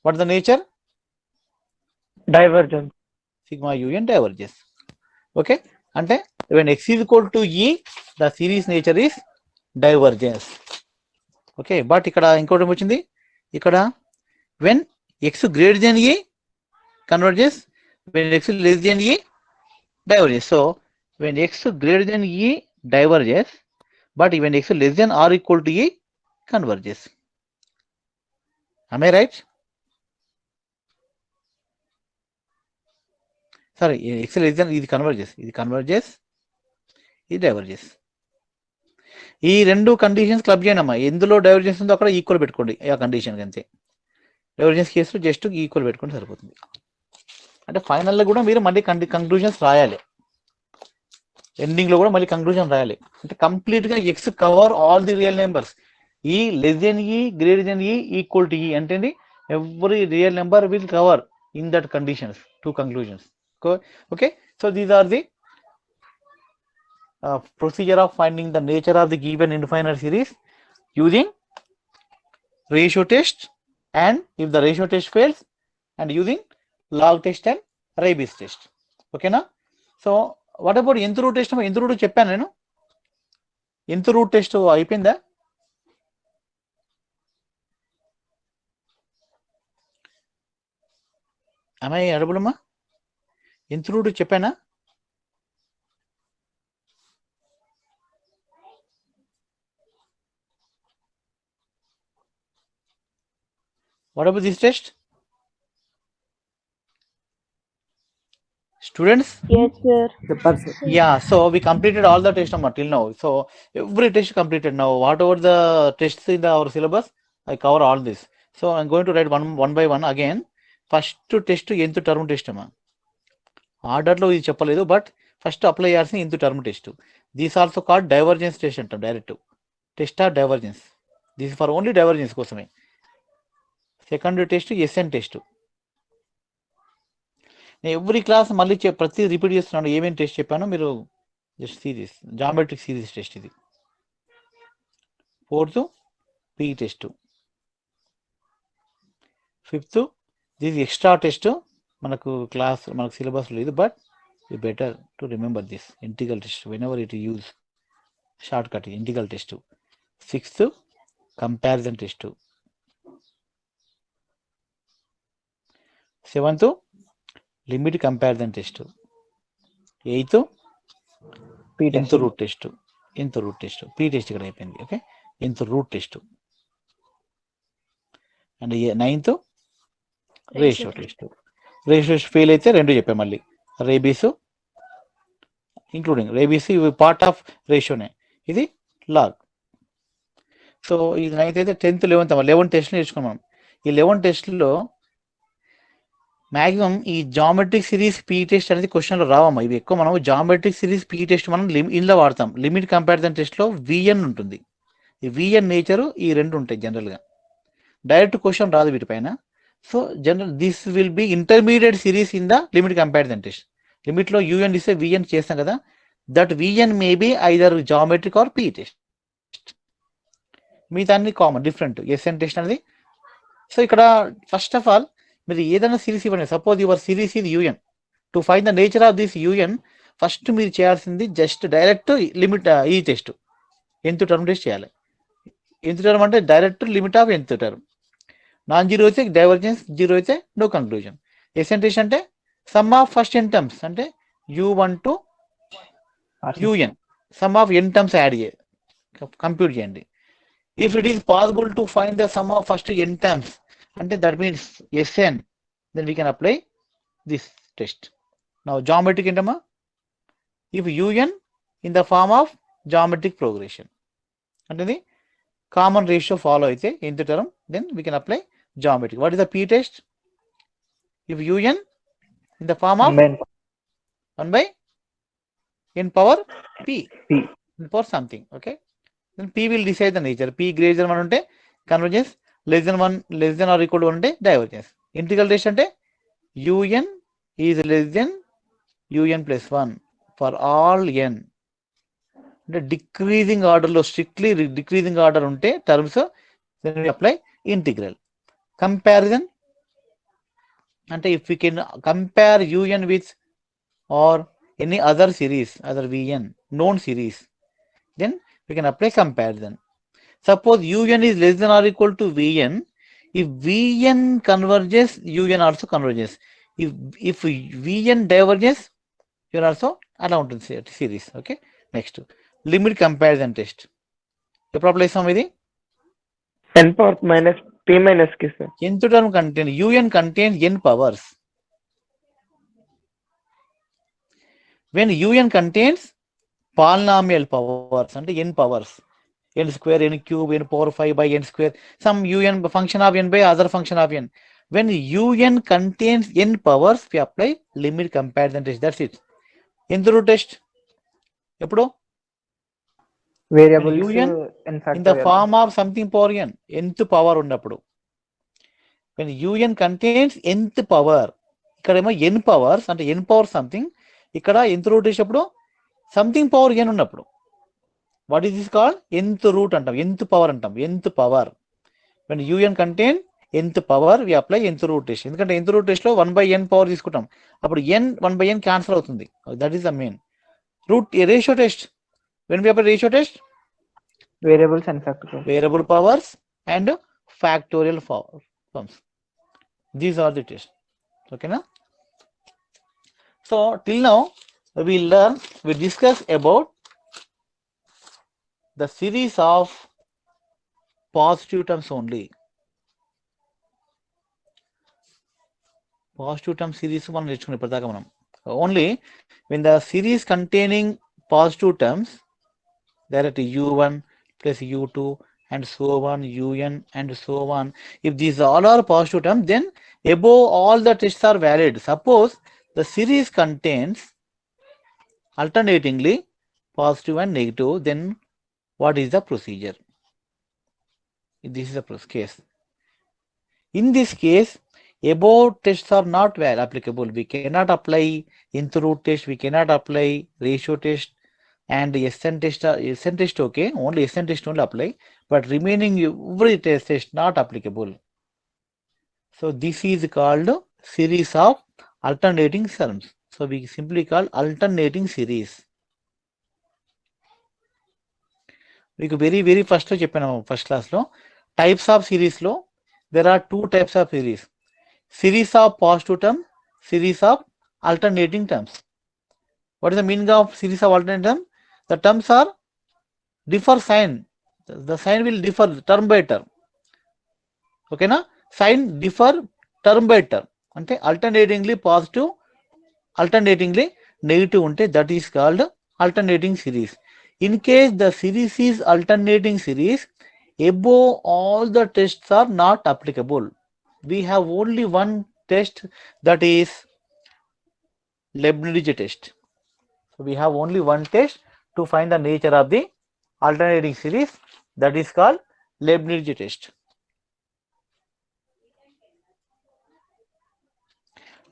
What is the nature? divergence. Sigma un diverges. Okay, అంటే when x is equal to e, the series nature is divergence. Okay, but ఇక్కడ ఇంకోటి వచ్చింది, ఇక్కడ when x greater than e converges, when x less than e diverges. So when x greater than e diverges, but when x less than or equal to e converges. Am I right? Sorry, x less than ఇది converges, ఇది diverges. ఈ రెండు conditions club చేయండి అమ్మా, ఎందులో divergence ఉందో అక్కడ equal పెట్టుకోండి ఆ కండిషన్ అంతే. డైవర్జెన్స్ కేసులో జస్ట్ ఈక్వల్ పెట్టుకుంటే సరిపోతుంది. అంటే ఫైనల్లో కూడా మీరు మళ్ళీ కంక్లూజన్స్ రాయాలి, ఎండింగ్ లో కూడా మళ్ళీ కంక్లూజన్ రాయాలి. అంటే కంప్లీట్ గా x cover all the real numbers, ఈ లెస్ దెన్ ఈ గ్రేటర్ దెన్ ఈ ఈక్వల్ టు ఈ అంటే every real number will cover in that conditions, two conclusions. Okay, so these are the procedure of finding the nature of the given infinite series using ratio test, and if the ratio test fails, and using log test and Rabi's test. Okay na? So what about nth root test? Nth root చెప్పాను నేను, nth root test అయిపోయిందా? am I audible అమ్మా? nth root చెప్పానా? What about this test? Students, Yes, sir. చెప్పారు sir. yeah, so we completed all the tests till now. So every test completed now. Whatever the tests in our syllabus, I cover all this. So I'm going to write one by one again. First test nth term test అమ్మా. ఆర్డర్లో ఇది చెప్పలేదు, but first apply చేయాల్సిన nth term test. These also called divergence test అంటాం. Direct test or divergence, this for only divergence కోసమే. Second test S N test. నేను every class మళ్ళీ ప్రతి రిపీట్ చేస్తున్నాను. ఏమేమి టెస్ట్ చెప్పానో మీరు just series, geometric series test ఇది. Fourth P test. Fifth this extra test, మనకు క్లాస్ మనకు సిలబస్ లేదు, but you better to remember this integral test whenever it use shortcut integral test. Sixth comparison test. Seventh limit comparison test. Eighth nth root test. Nth root test, P test ఇక్కడ అయిపోయింది. Okay, nth root test. And ninth ratio test. Ratio fail అయితే రెండు చెప్పాం మళ్ళీ. Raabe's including Raabe's ఇవి part of రేషియోనే, ఇది log. So ఇది నైన్త్ అయితే 10th 11 టెస్ట్లు నేర్చుకున్నాం. ఈ 11 టెస్ట్లో మ్యాక్సిమం ఈ జామెట్రిక్ సిరీస్ పీ టెస్ట్ అనేది క్వశ్చన్లో రావమ్మా. ఇవి ఎక్కువ మనం జామెట్రిక్ సిరీస్ పీ టెస్ట్ మనం ఇందులో వాడతాం. లిమిట్ కంపారిజన్ టెస్ట్లో విఎన్ ఉంటుంది. ఈ విఎన్ నేచరు ఈ రెండు ఉంటాయి జనరల్గా. డైరెక్ట్ క్వశ్చన్ రాదు వీటిపైన. So general this will be intermediate series in the limit comparison test. లిమిట్లో యూఎన్ ఇస్తే విఎన్ చేస్తాం కదా, that V N may be either geometric or P test. మిగతా అన్ని కామన్ డిఫరెంట్ ఎస్ఎన్ టెస్ట్ అనేది. సో ఇక్కడ ఫస్ట్ ఆఫ్ ఆల్ మీరు ఏదైనా సిరీస్ ఇవ్వండి. సపోజ్ యువర్ సిరీస్ ఇది U N. To find the nature of this U N first మీరు చేయాల్సింది జస్ట్ డైరెక్ట్ లిమిట్ ఈ టెస్ట్ ఎంత టర్మ్ టెస్ట్ చేయాలి. ఎంత టర్మ్ అంటే direct limit of nth term. Non zero అయితే డైవర్జెన్స్, జీరో అయితే నో కంక్లూజన్. ఎస్ఎన్ టెస్ట్ అంటే sum of first n terms అంటే U1 to UN, sum of n terms add compute చేయండి. If it is possible to find the sum of first n terms అంటే that means S N, then we can apply this test. Now geometric ఏంటమ్మా, if U N in the form of geometric progression అంటే ఇది common ratio follow అయితే nth term, then we can apply geometry. What is the p test? If un in the form of 1 by n power p, n power something, okay, then p will decide the nature. P greater than 1 unte convergence, less than 1, less than or equal to 1 unte divergence. Integral test ante un is less than un plus 1 for all n. అంటే decreasing ఆర్డర్లో strictly decreasing order ఉంటే terms then we apply integral. Comparison అంటే if you can compare U N with or any other series, other V N known series, then we can apply comparison. Suppose un is less than or equal to vn, if vn converges, un also converges. If vn diverges, un also అలా ఉంటుంది series. Okay, next limit comparison test. ఎప్పుడు apply చేస్తాం ఇది? n power minus p minus కి sir. nth term contain un contains n powers. When un contains polynomial powers అంటే n powers, n square, n cube, n power 5 by n square, some un function of n by other function of n. When un contains n powers, we apply limit comparison test. That's it. nth root test ఎప్పుడు? Variables un in the form of something power n, nth power ఉన్నప్పుడు. when un contains nth power, ఇక్కడేమో n powers అంటే n power something, ఇక్కడ nth root వేసినప్పుడు something power n ఉన్నప్పుడు. What is this called? nth root అంటాం, nth power అంటాం, nth power. when un contain nth power we apply nth root test. ఎందుకంటే nth root test లో 1/n power తీసుకుంటాం, అప్పుడు n 1/n cancel అవుతుంది. That is the main root. Ratio test, when we apply ratio test, variables and factorial, variable powers and factorial forms. These are the tests. Okay na? So till now we discuss about the series of positive terms only. Positive term series మనం నేర్చుకునే ప్రదాకా మనం Only when the series containing positive terms, there are u1 plus u2 and so on, un and so on. If these all are positive terms, then above all the tests are valid. Suppose the series contains alternatingly positive and negative, then what is the procedure? This is the case. In this case, above tests are not well applicable. We cannot apply nth root test, we cannot apply ratio test, and SN test, okay, only SN test only apply, but remaining every test not applicable. So this is called series of alternating terms. So we simply call alternating series. మీకు very first చెప్పాను first క్లాస్లో types of సిరీస్లో there are two types of series. Series of positive term, series of alternating terms. What is the meaning of series of alternating term? The terms are differ sign. The sign will differ term by term. Okay na? Sign differ term by term. అంటే alternatingly positive, alternatingly negative ఉంటే that is called alternating series. In case the series is alternating series, above all the tests are not applicable. We have only one test, that is Leibniz test. So we have only one test to find the nature of the alternating series, that is called Leibniz test.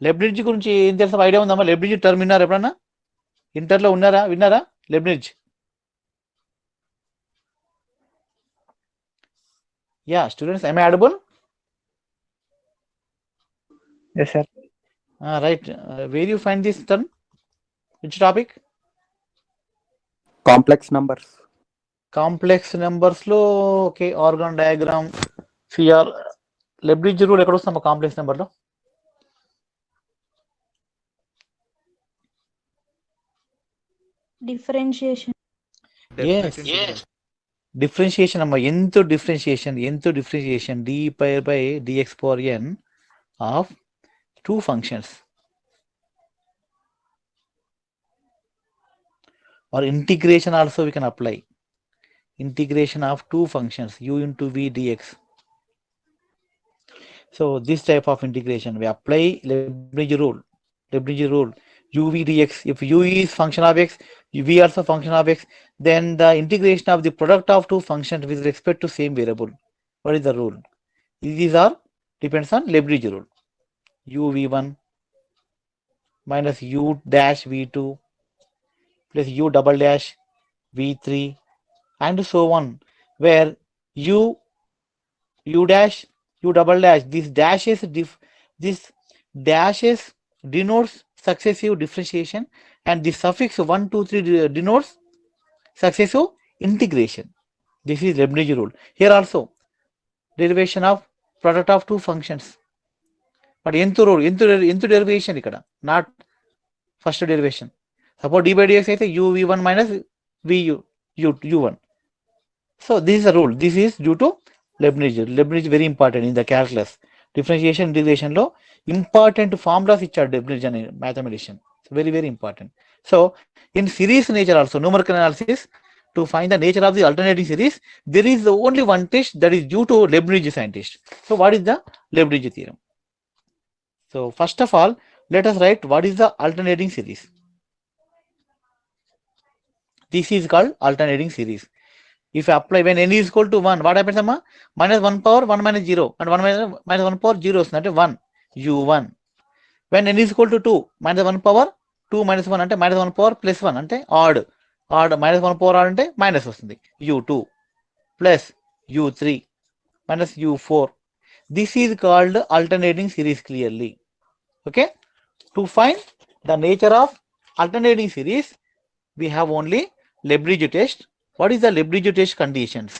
Leibniz గురించి ఏం తెలుసా, idea ఉందమ్మా? Leibniz term విన్నారా ఎప్పుడన్నా? ఇంటర్లో విన్నారా Leibniz? Yeah, students, am I audible? Yes, sir. Right. Where you find this term? Which topic? Complex numbers. Complex numbers లో okay, organ diagram, CR. Leibniz rule ఎక్కడ వస్తామా కాంప్లెక్స్ నెంబర్ లో? Differentiation. Yes. Differentiation అమ్మా, ఎంత differentiation d power by dx power n of two functions, or integration also we can apply. Integration of two functions u into v dx. So this type of integration we apply Leibniz rule. uv dx, if u is function of x, v also function of x, then the integration of the product of two functions with respect to same variable. What is the rule? These are depends on Leibniz rule. u v1 minus u dash v2 plus u double dash v3 and so on, where u dash, u double dash, this dashes denotes successive differentiation, and the suffix 1 2 3 denotes successive integration. This is Leibniz rule. Here also derivation of product of two functions, but nth rule, nth derivation ikkada, not first derivation. Suppose d by dx అయితే u v1 minus v u1. So this is a rule. This is due to Leibniz. Leibniz very important in the calculus. Differentiation integration లో important formulas ఇచ్చాడు Leibniz అనే mathematician. So very important. So in series nature also, numerical analysis, to find the nature of the alternating series, there is only one test, that is due to Leibniz scientist. So what is the Leibniz theorem? So first of all, let us write what is the alternating series. This is called alternating series. If you apply when n is equal to 1, what happens amma? Minus 1 power 1 minus 0, and 1 minus 1 power 0 is not 1, u1. When n is equal to 2, minus 1 power 2 minus 1 అంటే minus 1 power plus 1 అంటే odd minus 1 power odd అంటే minus వస్తుంది, u2 plus u3 minus u4. This is called alternating series clearly. Okay, to find the nature of alternating series, we have only Leibniz test. What is the Leibniz test conditions?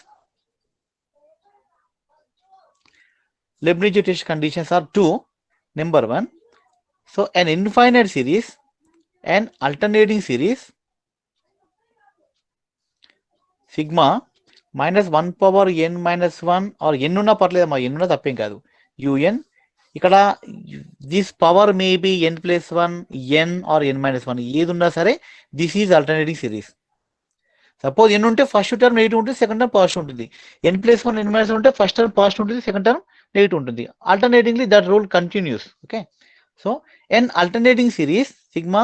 Leibniz test conditions are two. Number one, so an infinite series, an alternating series, sigma minus 1 power n minus 1, or n ఉన్న పర్లేదమ్మా, n ఉన్న తప్పేం కాదు, un ఇక్కడ this power may be n plus 1 n or n minus 1 ఏది ఉన్నా సరే this is alternating series. Suppose n ఉంటే first term negative ఉంటుంది, సెకండ్ టర్మ్ పాజిటివ్ ఉంటుంది. n ప్లస్ 1 n మైనస్ 1 ఉంటే ఫస్ట్ టర్మ్ పాజిటివ్ ఉంటుంది, సెకండ్ టర్మ్ నెగిటివ్ ఉంటుంది. Alternatingly that rule continues. Okay, so n alternating series sigma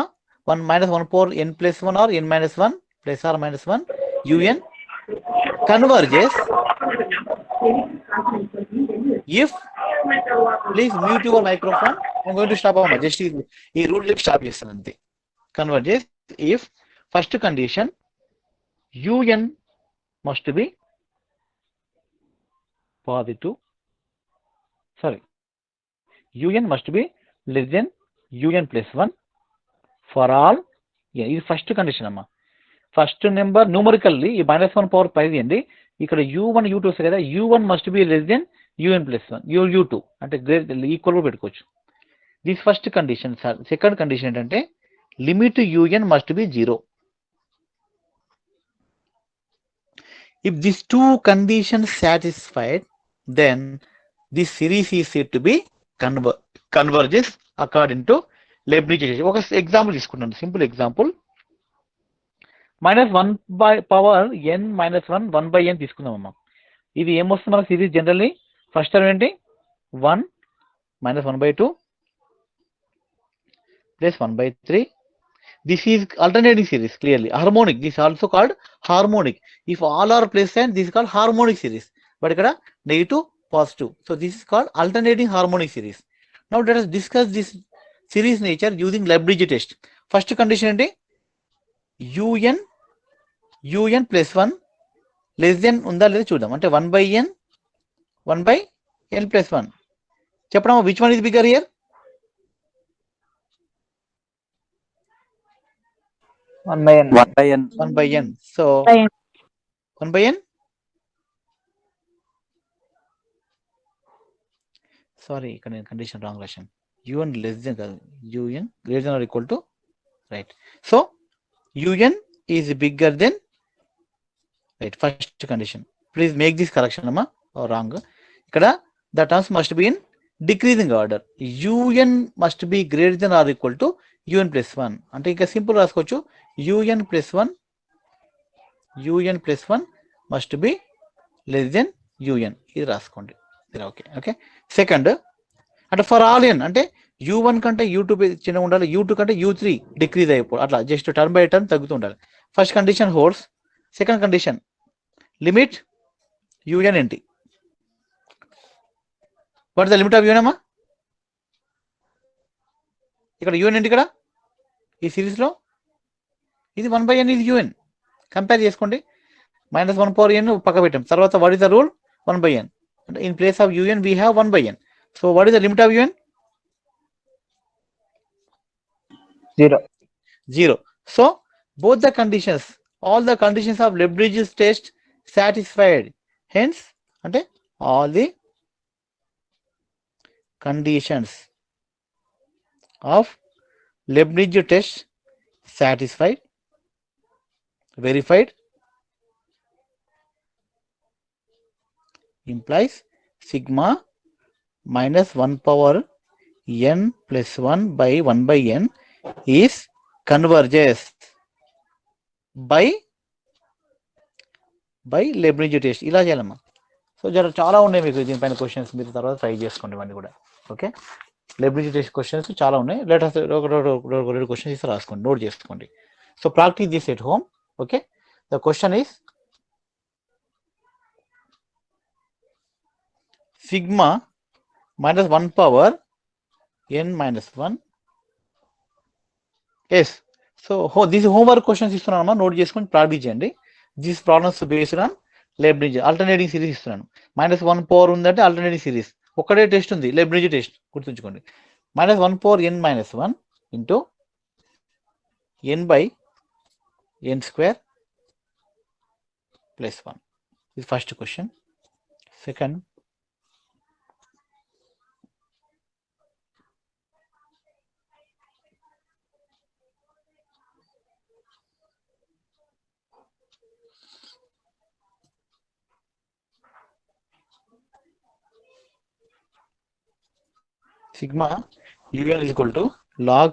1 minus 1 power n plus 1 or n minus 1 plus or minus 1 un converges if, please mute your microphone. I'm going to stop over just ఈ rule stop చేస్తాను అంతే. Converges if first condition un must be positive, sorry, un must be less than un plus 1 for all. ఇది first condition అమ్మా. First number numerically ఈ -1 power పై తీయండి, ఇక్కడ u1 u2 వస్తాయి కదా, u1 must be less than un plus 1 u2 అంటే equal పెట్టుకోవచ్చు. This first condition. Sir second condition ఏంటంటే limit un must be 0. If this two conditions satisfied then this series is said to be converges according to Leibniz. ఒక example తీసుకున్నాను, simple example. -1 by power n minus 1 1 by n తీసుకుందామమ్మా. ఇది ఏమొస్తుంది మనకు series generally? First term ఏంటి 1 minus 1 by 2 plus 1 by 3. This is alternating series, clearly harmonic. This also called harmonic. If all are plus and this called harmonic series, but ఇక్కడ negative positive. So this is called alternating harmonic series. Now let us discuss this series nature using Lagrange test. ఫస్ట్ కండిషన్ ఏంటి? un plus 1 లెస్ దెన్ ఉందా లేదా చూద్దాం. అంటే 1 బై n ప్లస్ 1. చెప్పడం which one is bigger here? 1 by n. 1 by n. 1 by n. So 1 by n. Sorry, ఇక్కడ నేను కండిషన్ రాంగ్ రాశాను. un లెస్ దెన్ కాదు, un greater than or equal to, right. So un is bigger than, right, first condition. Please make this correction amma, or wrong. Ikkada the terms must be in decreasing order. un must be greater than or equal to un plus 1. అంటే ఇంకా simple రాసుకోవచ్చు, un plus 1 must be less than un. ఇది రాసుకోండి. Okay okay. Second అంటే for all n అంటే u1 కంటే u2 చిన్నగా ఉండాలి, u2 కంటే u3 డిక్రీజ్ అయిపోవాలి, అట్లా జస్ట్ టర్మ్ బై టర్మ్ తగ్గుతూ ఉండాలి. First condition holds. Second condition limit un ఏంటి? What is the limit of un అమ్మా? ఇక్కడ un ఏంటి? ఇక్కడ ఈ సిరీస్ లో ఇది 1 బై n ఇది un. కంపేర్ చేసుకోండి. -1 పవర్ n పక్క పెట్టాం. తర్వాత what is the rule? 1 by n. In place of un we have 1 by n. So what is the limit of un? 0. So both the conditions, all the conditions of Lagrange's test satisfied. Hence, ante all the conditions of Lagrange test satisfied, verified, implies sigma -1 power n plus 1 by 1 by n is converges by Lagrange test. ఇలా చేయాలమ్మా. So చాలా ఉన్నాయి మీకు దీనిపైన questions, మీరు తర్వాత try చేసుకోండి ఇవన్నీ కూడా. ఓకే, Lagrange test క్వశ్చన్స్ చాలా ఉన్నాయి. లెటర్స్ రెండు క్వశ్చన్స్ ఇస్తే రాసుకోండి, నోట్ చేసుకోండి. So practice this at home. Okay, the question is sigma -1 power n minus 1. Yes. So this homework questions ఇస్తున్నాను, నోట్ చేసుకొని ప్రాక్టీస్ చేయండి. This problems based on Lagrange alternating series ఇస్తున్నాను. -1 పవర్ ఉందంటే alternating series. ఒక్కటే test ఉంది, Lagrange test, గుర్తుంచుకోండి. -1 power n minus 1 into n by n square plus 1. ఇది first question. Second, sigma un is equal to log,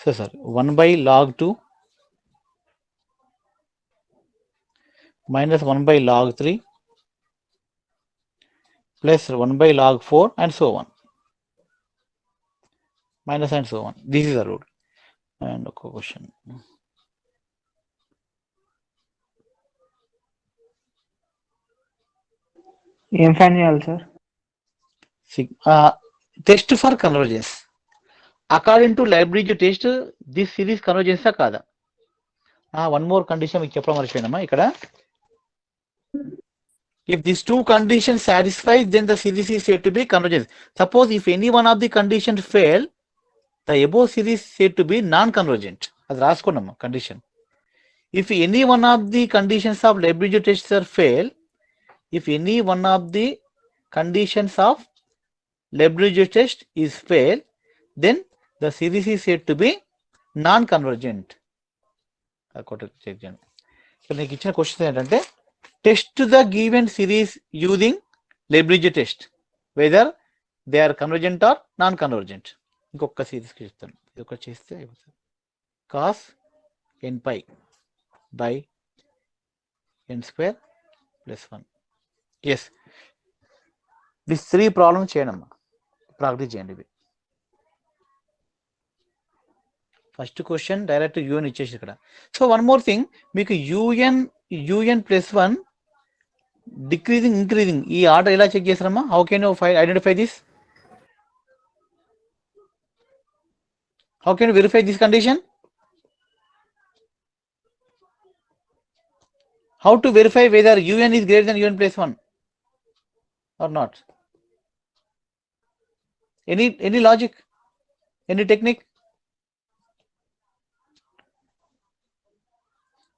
so sorry, 1 by log 2 minus 1 by log 3 plus 1 by log 4 and so on, minus and so on. This is the rule. And a question. ఏం find చేయాలి sir? Test for convergence. According to Lagrange test, this series convergence కాదా? One more condition మీకు చెప్పడం మర్చిపోయినామా ఇక్కడ. If these two conditions satisfy, then the series is said to be convergence. Suppose if any one of the conditions fail, the above series is said to be non-convergent. అది రాసుకున్నాము condition. If any one of the conditions of Lagrange test fail, if any one of the conditions of Lagrange test is fail, then the series is said to be non-convergent. Check చేయండి. ఇక్కడ నీకు ఇచ్చిన question ఏంటంటే test the given series using Lagrange test whether they are convergent or non convergent. ఇంకొక సిరీస్కి చెప్తాను, ఇది ఒకటి చేస్తే అయిపోతుంది. Cos n pi by n square plus 1. Yes, this 3 problems చేయడమ్మా, ప్రాక్టీస్ చేయండి ఇవి. ఫస్ట్ క్వశ్చన్ డైరెక్ట్ యూఎన్ ఇచ్చేసి ఇక్కడ. సో వన్ మోర్ థింగ్, మీకు యూఎన్ ప్లస్ 1 డిక్రీజింగ్ ఇంక్రీజింగ్ ఈ ఆర్డర్ ఎలా చెక్ చేస్తారమ్మా? How can you identify this? How can you verify this condition? How to verify whether un is greater than un plus 1 or not? Any logic? Any technique?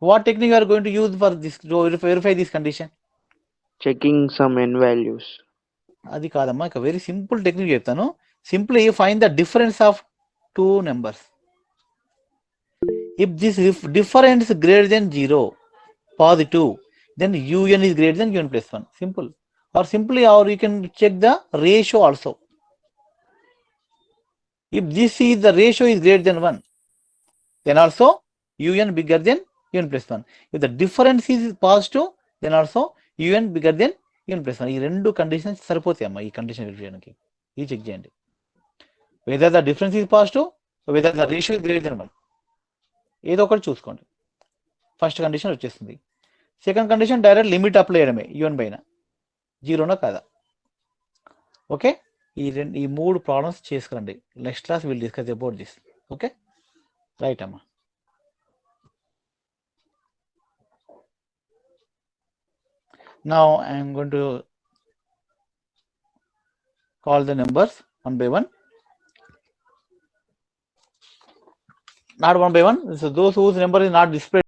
What technique you are going to use for this to verify this condition? Checking some n values. అది కాదమ్మా, ఇక very simple technique చెప్తాను. Simply find the difference of two numbers. If this difference greater than 0 positive, then un is greater than un plus 1. Simple. Or simply, or you can check the ratio also. If this is the ratio is greater than 1, then also un bigger than un plus 1. If the difference is positive, then also un bigger than un plus 1. ఈ రెండు conditions సరిపోతాయమ్మా ఈ condition verify చేయడానికి. ఇది check చేయండి. Whether the difference is positive, whether the ratio is greater than 1. ఏదో ఒకటి చూసుకోండి. First condition వచ్చేస్తుంది. Second condition direct limit apply చేయడమే యూఎన్ పైన, 0నా కాదా. ఓకే, ఈ 3 ప్రాబ్లమ్స్ చేసుకురండి. Next class will discuss about this. Okay, right అమ్మా. Now I am going to call the numbers one by one. Not one by one. So those whose number is not displayed